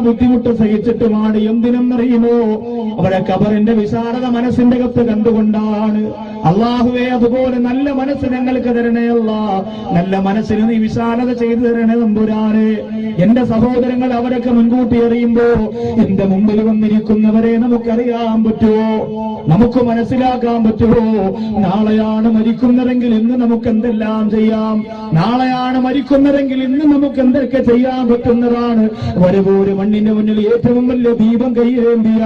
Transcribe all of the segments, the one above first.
ബുദ്ധിമുട്ട് സഹിച്ചിട്ടുമാണ്. എന്തിനെന്നറിയുമോ? അവരെ ഖബറിന്റെ വിശാലത മനസ്സിന്റെ അകത്ത് കണ്ടുകൊണ്ടാണ്. അള്ളാഹുവേ, അതുപോലെ നല്ല മനസ്സ് ഞങ്ങൾക്ക് തരണേ അല്ലാ. നല്ല മനസ്സിന് നീ വിശാലത ചെയ്തു തരണേ തമ്പുരാനെ. എന്റെ സഹോദരങ്ങൾ അവരൊക്കെ മുൻകൂട്ടി അറിയുമ്പോ എന്റെ മുമ്പിൽ വന്നിരിക്കുന്നവരെ നമുക്കറിയാൻ പറ്റുമോ? നമുക്ക് മനസ്സിലാക്കാൻ പറ്റുമോ? നാളെയാണ് മരിക്കുന്നതെങ്കിൽ ഇന്ന് നമുക്ക് എന്തെല്ലാം ചെയ്യാം? നാളെയാണ് മരിക്കുന്നതെങ്കിൽ ഇന്ന് നമുക്ക് എന്തൊക്കെ ചെയ്യാൻ പറ്റുന്നതാണ്? വരവൂര് മണ്ണിന്റെ മുന്നിൽ ഏറ്റവും വലിയ ദീപം കൈയേന്തിയ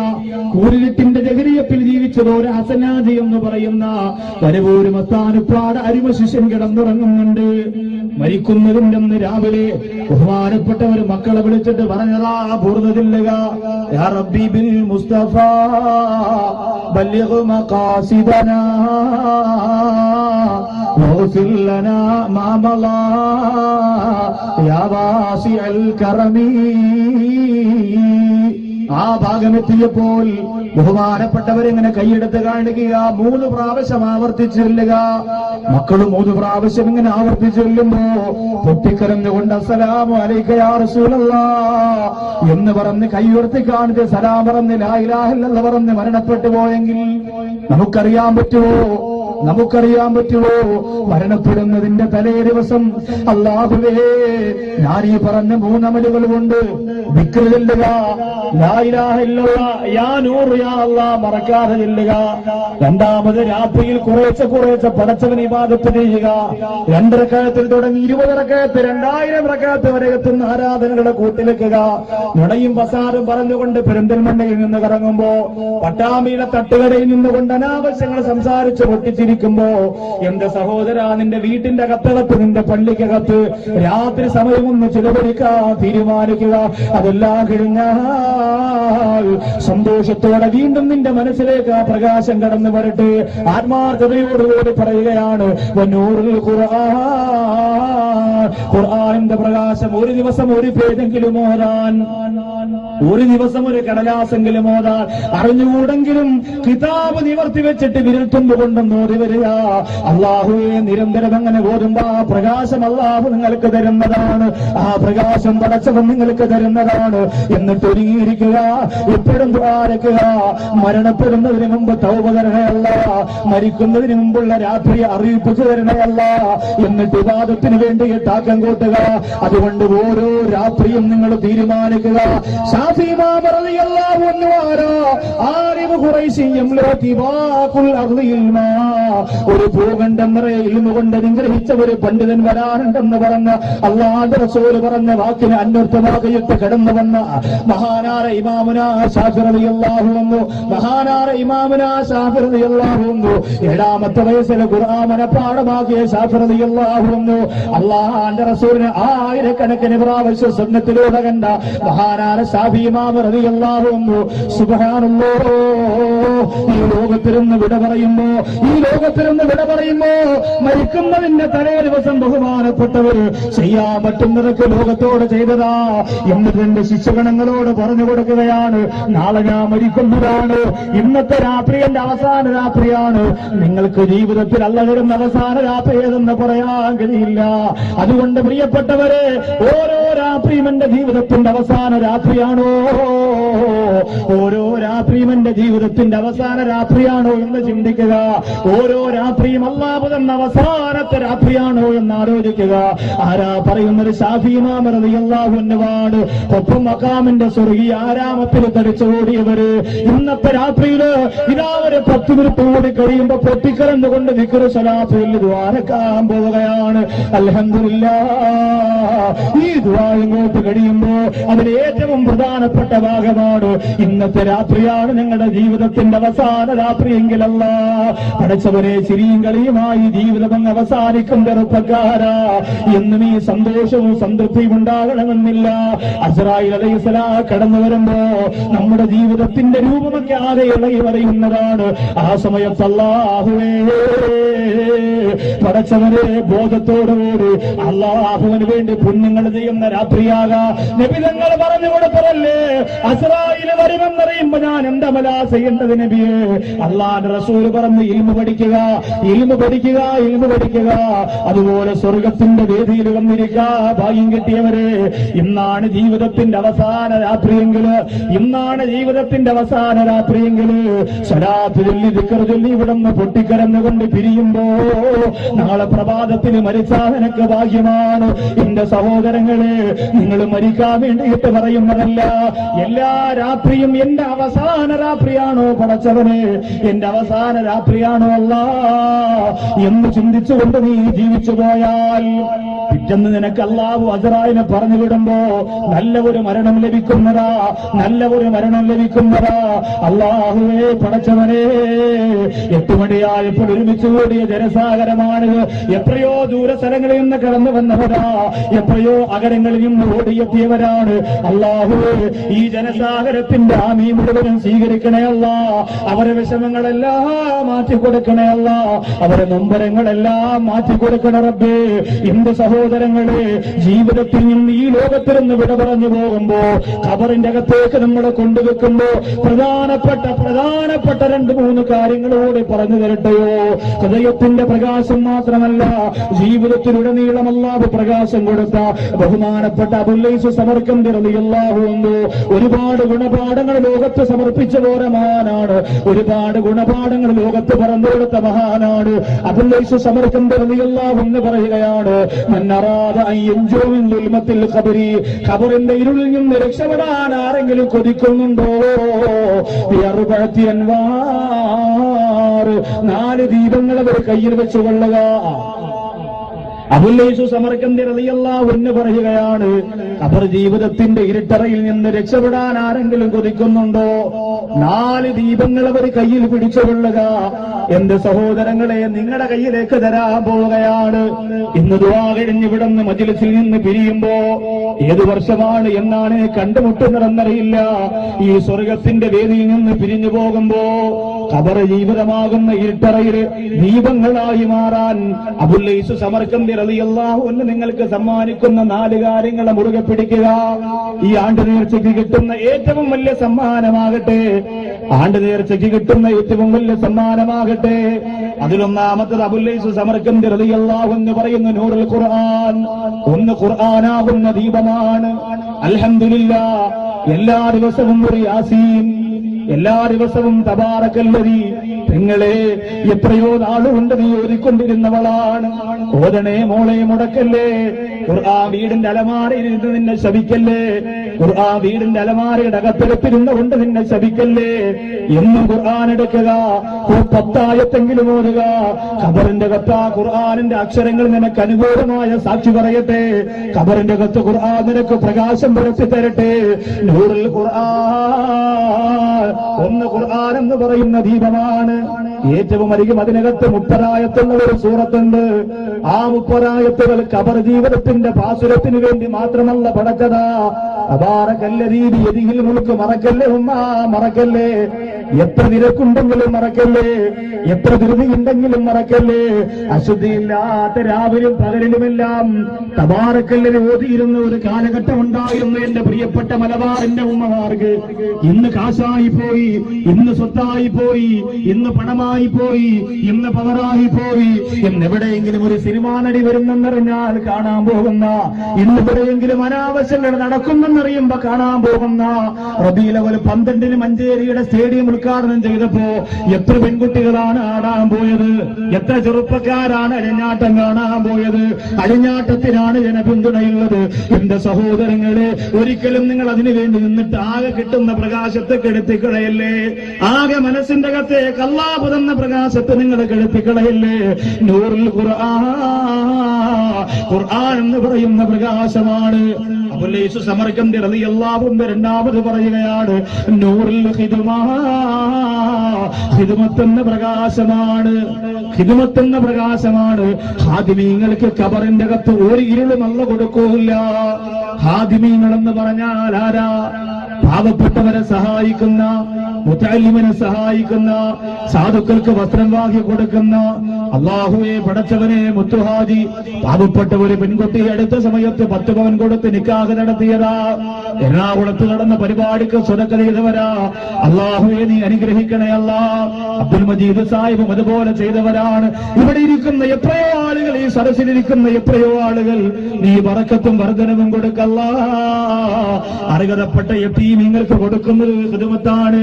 കൂരിരുട്ടിന്റെ ജഗരിയപ്പിൽ ജീവിച്ചത് ഒരു ഹസനാജി എന്ന് പറയുന്ന വരവൂര് മസ്താനുപ്പാട് അരിമ ശിഷ്യൻ കിടന്നുറങ്ങുന്നുണ്ട്. മരിക്കുന്നതിന്റെ അന്ന് രാവിലെ ബഹുമാനപ്പെട്ടവർ മക്കളെ വിളിച്ചിട്ട് പറഞ്ഞതാ പൂർണ്ണതില്ലുക, യാ റബ്ബി ബിൽ മുസ്തഫ ബല്ലിഗ് മഖാസിദനാ വഗ്ഫിർ ലനാ മാ മളാ യാ വാസിഅൽ കറമി. ആ ഭാഗമെത്തിയപ്പോൾ ബഹുമാനപ്പെട്ടവരെങ്ങനെ കൈയെടുത്ത് കാണിക്കുക, 3 പ്രാവശ്യം ആവർത്തിച്ചു ചൊല്ലുക. മക്കൾ 3 പ്രാവശ്യം ഇങ്ങനെ ആവർത്തിച്ചു ചൊല്ലുമ്പോ പൊട്ടിക്കരഞ്ഞുകൊണ്ട് അസ്സലാമു അലൈക യാ റസൂലല്ലാഹ് എന്ന് പറഞ്ഞ് കൈയുയർത്തി കാണിച്ച് സലാം പറഞ്ഞ് ലാ ഇലാഹ ഇല്ലല്ലാഹ് പറഞ്ഞ് മരണപ്പെട്ടു പോയെങ്കിൽ നമുക്കറിയാൻ പറ്റുമോ? നമുക്കറിയാൻ പറ്റുമോ? മരണപ്പെടുന്നതിന്റെ തലേ ദിവസം അല്ലാഹുവേ, ഞാൻ ഈ പറഞ്ഞ 3 അമലുകൾ കൊണ്ട് ദിക്ർ ചൊല്ലുക, ലാ ഇലാഹ ഇല്ലല്ലാഹ് യാ നൂർ യാ അല്ലാഹ് മറക്കാതെ ചൊല്ലുക. രണ്ടാമത് രാത്രിയിൽ കുറേശ്ശെ പടച്ചവൻ ഇബാദത്ത് ചെയ്യുക. 2 റക്അത്തിൽ തുടങ്ങി 20 റക്അത്ത് 2000 റക്അത്ത് വരെ എത്തുന്ന ആരാധനകളുടെ കൂട്ടിലെക്കുക. നുണയും പസാറും പറഞ്ഞുകൊണ്ട് പെരിന്തൽമണ്ണയിൽ നിന്ന് കറങ്ങുമ്പോ പട്ടാമ്പിയിലെ തട്ടുകടയിൽ നിന്നുകൊണ്ട് അനാവശ്യങ്ങൾ സംസാരിച്ച് പൊട്ടിച്ചിരിക്കുമ്പോ എന്റെ സഹോദര, നിന്റെ വീട്ടിന്റെ അകത്തകത്ത്, നിന്റെ പള്ളിക്കകത്ത് രാത്രി സമയമൊന്ന് ചിലവഴിക്കാൻ തീരുമാനിക്കുക. അതെല്ലാം കഴിഞ്ഞാൽ സന്തോഷത്തോടെ വീണ്ടും നിന്റെ മനസ്സിലേക്ക് ആ പ്രകാശം കടന്നു വരട്ടെ. ആത്മാർത്ഥതയോടുകൂടി പറയുകയാണ്, ഖുർആനിന്റെ പ്രകാശം ഒരു ദിവസം ഒരു പേജെങ്കിലും ഓതാൻ, ഒരു ദിവസം ഒരു കടലാസെങ്കിലും ഓതാൻ അറിഞ്ഞുകൂടെങ്കിലും കിതാബ് നിവർത്തി വെച്ചിട്ട് വിരൽത്തുമ്പ് കൊണ്ടൊന്ന് ഓതി വരിക. അള്ളാഹുവെ, നിരന്തരം അങ്ങനെ ഓതുമ്പോ ആ പ്രകാശം അള്ളാഹു നിങ്ങൾക്ക് തരുന്നതാണ്. ആ പ്രകാശം പടച്ചവൻ നിങ്ങൾക്ക് തരുന്നതാണ്. എന്നിട്ട് ഒരുങ്ങിയിരിക്കുക, എപ്പോഴും ദ്വാരക്കുക. മരണപ്പെടുന്നതിന് മുമ്പ് തൗബ തരണയല്ല, മരിക്കുന്നതിന് മുമ്പുള്ള രാത്രി അറിയിപ്പിച്ചു തരണയല്ല, എന്നിട്ട് ഇബാദത്തിന് വേണ്ടി താക്കം കൂട്ടുക. അതുകൊണ്ട് ഓരോ രാത്രിയും നിങ്ങൾ തീരുമാനിക്കുക, ഷാഫി ഇമാം റളിയല്ലാഹു അൻഹു ആരിഫ് ഖുറൈശിയും ലതിവാഖുൽ അർദിൽ മാ, ഒരു ഭൂഖണ്ഡം നിറയെ ഇൽമു കൊണ്ട് അനുഗ്രഹിച്ച ഒരു പണ്ഡിതൻ വരാനുണ്ടെന്ന് പറഞ്ഞ അല്ലാഹുവിന്റെ റസൂൽ പറഞ്ഞ വാക്കിന് അന്വർത്ഥമായിട്ട് കടന്നു വന്ന മഹാനായ ഇമാമുനാ ശാഫി റളിയല്ലാഹു അൻഹു, മഹാനായ ഇമാമുനാ ശാഫി റളിയല്ലാഹു അൻഹു 7ാമത്തെ വയസ്സിൽ ഖുർആൻ മനഃപാഠമാക്കിയ ശാഫി റളിയല്ലാഹു അൻഹു അല്ലാഹുവിന്റെ റസൂലിനെ ആയിരക്കണക്കിന് പ്രാവശ്യം സുന്നത്തിലൂടെ കണ്ട മഹാനായ ശാഫി ഇമാം റളിയല്ലാഹു അൻഹു സുബ്ഹാനല്ലാഹ്, ഈ ലോകത്തിരുന്ന് വിട പറയുമ്പോ മരിക്കുന്നതിന്റെ തലേ ദിവസം ബഹുമാനപ്പെട്ടവർ ചെയ്യാൻ പറ്റുന്നതൊക്കെ ലോകത്തോട് ചെയ്തതാ. എന്നിട്ട് എന്റെ ശിഷ്യഗണങ്ങളോട് പറഞ്ഞു കൊടുക്കുകയാണ്, നാളെ ഞാൻ മരിക്കുന്നതാണ്, ഇന്നത്തെ രാത്രി എന്റെ അവസാന രാത്രിയാണ്. നിങ്ങൾക്ക് ജീവിതത്തിൽ അല്ല തരുന്ന അവസാന രാത്രി ഏതെന്ന് പറയാൻ കഴിയില്ല. അതുകൊണ്ട് പ്രിയപ്പെട്ടവരെ, ഓരോ രാത്രിയും എന്റെ ജീവിതത്തിന്റെ അവസാന രാത്രിയാണോ? ഓരോ രാത്രിയും എന്റെ ജീവിതത്തിന്റെ അവസാന രാത്രിയാണോ എന്ന് ചിന്തിക്കുക. ഓരോ രാത്രിയും അല്ലാഹു തന്ന അവസാനത്തെ രാത്രിയാണോ എന്ന് ആലോചിക്കുക. ആരാ പറയുന്നത്? ശാഫി ഇമാം റളിയല്ലാഹു അൻഹു. ഒപ്പം മഖാമിന്റെ സ്വർഗീയ ആരാമത്തിൽ തടിച്ചോടിയവര് ഇന്നത്തെ രാത്രിയില് ഇതാ ഒരു 10 മിനിറ്റ് കൂടി കഴിയുമ്പോ പൊട്ടിക്കരന്നുകൊണ്ട് ദിക്ർ സ്വലാത്ത് ദ്വാരക്കാൻ പോവുകയാണ്. അൽഹംദുലില്ലാഹ്, ഈ ദുആ ഇങ്ങോട്ട് കഴിയുമ്പോ അതിന് ഏറ്റവും പ്രധാനപ്പെട്ട ഭാഗമാണ് ഇന്നത്തെ രാത്രിയാണ് ഞങ്ങളുടെ ജീവിതത്തിന്റെ അവസാന രാത്രിയെങ്കിലല്ല. പടച്ചവനെ, ചിരിയും കളിയുമായി ജീവിതം അങ്ങ് അവസാനിക്കും ചെറുപ്പക്കാരാ. എന്നും ഈ സന്തോഷവും സംതൃപ്തിയും ഉണ്ടാകണമെന്നില്ല. അസ്രായീൽ അലൈഹിസ്സലാം കടന്നു വരുമ്പോ നമ്മുടെ ജീവിതത്തിന്റെ രൂപമൊക്കെ ആകെ ഇളകി പറയുന്നതാണ്. ആ സമയത്ത് അല്ലാഹുവേ, പടച്ചവനെ, ബോധത്തോടുകൂടി അല്ലാഹുവിന് വേണ്ടി പുണ്യങ്ങൾ ചെയ്യുന്ന രാത്രിയാകാ. നബി തങ്ങൾ പറഞ്ഞു കൊടുത്തതല്ലേ, അസ്രായീൽ വരുമെന്നറിയുമ്പോ മരിക്കുമ്പോ ഞാൻ എന്തമലാ ചെയ്യേണ്ടത് നബിയെ? അള്ളാന്റെ റസൂൽ പറഞ്ഞു, ഇൽമു പഠിക്കുക, ഇൽമു പഠിക്കുക, ഇൽമു പഠിക്കുക. അതുപോലെ സ്വർഗത്തിന്റെ വേദിയിൽ വന്നിരിക്കാ ഭാഗ്യം കിട്ടിയവരെ, ഇന്നാണ് ജീവിതത്തിന്റെ അവസാന രാത്രിയെങ്കില്, ഇന്നാണ് ജീവിതത്തിന്റെ അവസാന രാത്രിയെങ്കില് സ്വലാത്ത് ചൊല്ലി ദിക്ർ ചൊല്ലി ഇവിടുന്ന് പൊട്ടിക്കരന്നുകൊണ്ട് പിരിയുമ്പോ നാളെ പ്രഭാതത്തിൽ മരിച്ചാൽ നിനക്ക് ഭാഗ്യമാണ്. എന്റെ സഹോദരങ്ങളെ, നിങ്ങൾ മരിക്കാൻ വേണ്ടിയിട്ട് പറയുന്നതല്ല. എല്ലാ രാത്രിയും എന്റെ അവസാന രാത്രിയാണോ പടച്ചവനെ, എന്റെ അവസാന രാത്രിയാണോ അല്ലാ എന്ന് ചിന്തിച്ചുകൊണ്ട് നീ ജീവിച്ചു പോയാൽ പിറ്റെന്ന് നിനക്ക് അല്ലാഹു അസ്റായിലിനെ പറഞ്ഞു വിടുമ്പോ നല്ല ഒരു മരണം ലഭിക്കുന്നതാ, നല്ല ഒരു മരണം ലഭിക്കുന്നതാ. അല്ലാഹുവേ പടച്ചവനെ, 8 മണിയായപ്പോൾ ഒരുമിച്ച് കൂടിയ ജനസാഗരമാണ്. എത്രയോ ദൂര സ്ഥലങ്ങളിൽ നിന്ന് കടന്നു വന്നവരാ, എത്രയോ അകലങ്ങളിൽ നിന്ന് ഓടിയെത്തിയവരാണ്. അല്ലാഹുവേ, ഈ ജനസാഗരത്തിന്റെ ആമീ മുഴുവനും സ്വീകരിക്കണേ അല്ലാ. അവരെ വിഷമങ്ങളെല്ലാം മാറ്റിക്കൊടുക്കണേ അല്ലാ. അവരെ നൊമ്പരങ്ങളെല്ലാം മാറ്റിക്കൊടുക്കണ റബ്ബേ. എന്റെ സഹോദരങ്ങളെ, ജീവിതത്തിൽ നിന്ന് ഈ ലോകത്തിൽ നിന്ന് വിട പറഞ്ഞു പോകുമ്പോ ഖബറിന്റെ അകത്തേക്ക് നമ്മളെ കൊണ്ടുവെക്കുമ്പോ പ്രധാനപ്പെട്ട 2-3 കാര്യങ്ങളോട് പറഞ്ഞു തരട്ടെയോ? ഹൃദയത്തിന്റെ പ്രകാശം മാത്രമല്ല, ജീവിതത്തിലുടനീളം അല്ലാഹു പ്രകാശം കൊടുത്ത ബഹുമാനപ്പെട്ട അബുൽ ലൈസ് സമർഖന്ദി റളിയല്ലാഹു അൻഹു ഒരുപാട് ഗുണപാഠങ്ങൾ ലോകത്ത് സമർപ്പിച്ച പോലെ മഹാനാണ്. ഒരുപാട് ഗുണപാഠങ്ങൾ ലോകത്ത് പറഞ്ഞു കൊടുത്ത മഹാനാണ് അബുൽ ലൈസ് സമർഖന്ദി റളിയല്ലാഹു അൻഹു പറയുകയാണ്, ഖബറിന്റെ ഇരുളിൽ നിന്ന് രക്ഷപ്പെടാൻ ആരെങ്കിലും കൊതിക്കുന്നുണ്ടോ? 4 ദീപങ്ങൾ അവർ കയ്യിൽ വെച്ച് കൊള്ളുക. അബുൽ ലൈസ് സമർഖന്ദി റളിയല്ലാഹു അൻഹു പറയുകയാണ്, ഖബർ ജീവിതത്തിന്റെ ഇരുട്ടറയിൽ നിന്ന് രക്ഷപ്പെടാൻ ആരെങ്കിലും കൊതിക്കുന്നുണ്ടോ? 4 ദീപങ്ങൾ അവർ കയ്യിൽ പിടിച്ചുകൊള്ളുക. എന്റെ സഹോദരങ്ങളെ, നിങ്ങളുടെ കയ്യിലേക്ക് തരാൻ പോവുകയാണ്. ഇന്ന് ദുആ കഴിഞ്ഞ് ഇവിടുന്ന് മജ്‌ലിസിൽ നിന്ന് പിരിയുമ്പോ ഏത് വർഷമാണ് എന്നാണ് കണ്ടുമുട്ടുന്നതെന്നറിയില്ല. ഈ സ്വർഗത്തിന്റെ വേദിയിൽ നിന്ന് പിരിഞ്ഞു പോകുമ്പോ ഖബർ ജീവിതമാകുന്ന ഇരുട്ടറയിൽ ദീപങ്ങളായി മാറാൻ അബുൽ ലൈസ് സമർഖന്ദി റളിയല്ലാഹു അൻഹു നിങ്ങൾക്ക് സമ്മാനിക്കുന്ന 4 കാര്യങ്ങളെ മുറുകെ പിടിക്കുക. ഈ ആണ്ട് നേർച്ചയ്ക്ക് കിട്ടുന്ന ഏറ്റവും വലിയ സമ്മാനമാകട്ടെ, ആണ്ട് നേർച്ചയ്ക്ക് കിട്ടുന്ന ഏറ്റവും വലിയ സമ്മാനമാകട്ടെ. അതിലൊന്നാമത്തത് അബുൽ ലൈസ് സമർഖന്ദി റളിയല്ലാഹു അൻഹു പറയുന്ന നൂറുൽ ഖുർആൻ. ഒന്ന് ഖുർആനാകുന്ന ദീപമാണ്. അൽഹംദുലില്ലാഹ്, എല്ലാ ദിവസവും ഒരു യാസീൻ, എല്ലാ ദിവസവും തബാറക്കല്ലദീ. നിങ്ങളെ എത്രയോ നാളുകൊണ്ട് നീ ഓതിക്കൊണ്ടിരുന്നവളാണ്. ഓതണേ മോളെ, മുടക്കല്ലേ. ഖുർആൻ വീടിന്റെ അലമാരയിൽ ഇരുന്ന് നിന്നെ ശപിക്കല്ലേ. ഖുർആൻ വീടിന്റെ അലമാരയുടെ അകത്തെടുത്തിരുന്ന കൊണ്ട് നിന്നെ ശപിക്കല്ലേ. എന്നും ഖുർആൻ എടുക്കുക, 10 ആയത്തെങ്കിലും ഓതുക. ഖബറിന്റെ അകത്ത് ഖുർആനിന്റെ അക്ഷരങ്ങൾ നിനക്ക് അനുകൂലമായ സാക്ഷി പറയട്ടെ. ഖബറിന്റെ അകത്ത് ഖുർആൻ നിനക്ക് പ്രകാശം പരത്തി തരട്ടെ. നൂറുൽ ഖുർആൻ, ഒന്ന് ഖുർആൻ എന്ന് പറയുന്ന ദീപമാണ്. ഏറ്റവും അധികം അതിനകത്ത് 30 ആയത്തുള്ള ഒരു സൂറത്തുണ്ട്. ആ 30 ആയത്തുകൾ ഖബർ ജീവിതത്തിന്റെ പാസുരത്തിന് വേണ്ടി മാത്രമല്ല പടച്ചതാ. തബാറകല്ലദീ ബിയദിഹിൽ മുൽക്ക്, മറക്കല്ലേ ഉമ്മ, മറക്കല്ലേ. എത്ര നിരക്കുണ്ടെങ്കിലും മറക്കല്ലേ, എത്ര ധൃതിയുണ്ടെങ്കിലും മറക്കല്ലേ. അശുദ്ധിയില്ലാത്ത രാവിലും പകലിലുമെല്ലാം തബാറകല്ലദീ ഓതിയിരുന്ന ഒരു കാലഘട്ടം ഉണ്ടായിരുന്നു എന്റെ പ്രിയപ്പെട്ട മലബാറിന്റെ ഉമ്മമാർക്ക്. ഇന്ന് കാശായി പോയി, ഇന്ന് സ്വത്തായി പോയി, ഇന്ന് പണമായി പോയി, ഇന്ന് പവറായി പോയി. എന്നെവിടെയെങ്കിലും ഒരു സിനിമാ നടി വരുന്നെന്നറിഞ്ഞാൽ കാണാൻ പോകുന്ന, ഇന്നെവിടെയെങ്കിലും അനാവശ്യങ്ങൾ നടക്കുന്നെന്നറിയുമ്പോ കാണാൻ പോകുന്ന, റബീഉൽ അവ്വൽ 12-ന് മഞ്ചേരിയുടെ സ്റ്റേഡിയം ഉദ്ഘാടനം ചെയ്തപ്പോ എത്ര പെൺകുട്ടികളാണ് ആടാൻ പോയത്, എത്ര ചെറുപ്പക്കാരാണ് അഴിഞ്ഞാട്ടം കാണാൻ പോയത്. അഴിഞ്ഞാട്ടത്തിനാണ് ജനപിന്തുണയുള്ളത്. എന്റെ സഹോദരങ്ങളെ, ഒരിക്കലും നിങ്ങൾ അതിനു വേണ്ടി നിന്നിട്ട് ആകെ കിട്ടുന്ന പ്രകാശത്തെ കെടുത്തിക്കളയല്ലേ. ആകെ മനസ്സിന്റെ അകത്തേക്ക് അല്ലാഹു തന്ന പ്രകാശത്തെ നിങ്ങൾ കെടുത്തിക്കളയല്ലേ. നൂറുൽ ഖുർആൻ, ഖുർആൻ എന്ന് പറയുന്ന പ്രകാശമാണ്. അബുൽ ലൈസ് സമർഖന്ദി റളിയല്ലാഹു അൻഹു രണ്ടാമത് പറയുകയാണ്, നൂറുൽ ഖിദ്മ, ഖിദ്മത്ത് എന്ന പ്രകാശമാണ്. ഖിദ്മത്ത് എന്ന പ്രകാശമാണ്. ഖാദിമീങ്ങൾക്ക് ഖബറിന്റെ അകത്ത് ഒരു ഇരുളും അല്ലാഹു കൊടുക്കൂല. ഖാദിമീങ്ങൾ എന്ന് പറഞ്ഞാൽ ആരാ? പാവപ്പെട്ടവരെ സഹായിക്കുന്ന, മുതഅല്ലിമിനെ സഹായിക്കുന്ന, സാധുക്കൾക്ക് വസ്ത്രം വാങ്ങി കൊടുക്കുന്ന അല്ലാഹുവേ പടച്ചവനെ മുത്തുഹാജി പാവപ്പെട്ട ഒരു പെൺകുട്ടി അടുത്ത സമയത്ത് 10 പവൻ കൊടുത്ത് നിക്കാഹ് നടത്തിയതാ. എറണാകുളത്ത് നടന്ന പരിപാടിക്ക് സ്വതക്ക ചെയ്തവരാ. അല്ലാഹുവേ നീ അനുഗ്രഹിക്കണേ അല്ലാ. അബ്ദുൽ മജീദ് സാഹിബും അതുപോലെ ചെയ്തവരാണ്. ഇവിടെ ഇരിക്കുന്ന എത്രയോ ആളുകൾ, ഈ സദസ്സിലിരിക്കുന്ന എത്രയോ ആളുകൾ നീ ബറക്കത്തും വർധനവും കൊടുക്കല്ലാ. അർഹതപ്പെട്ട യതീമീങ്ങൾക്ക് കൊടുക്കുന്നത് ഖിദ്മത്താണ്.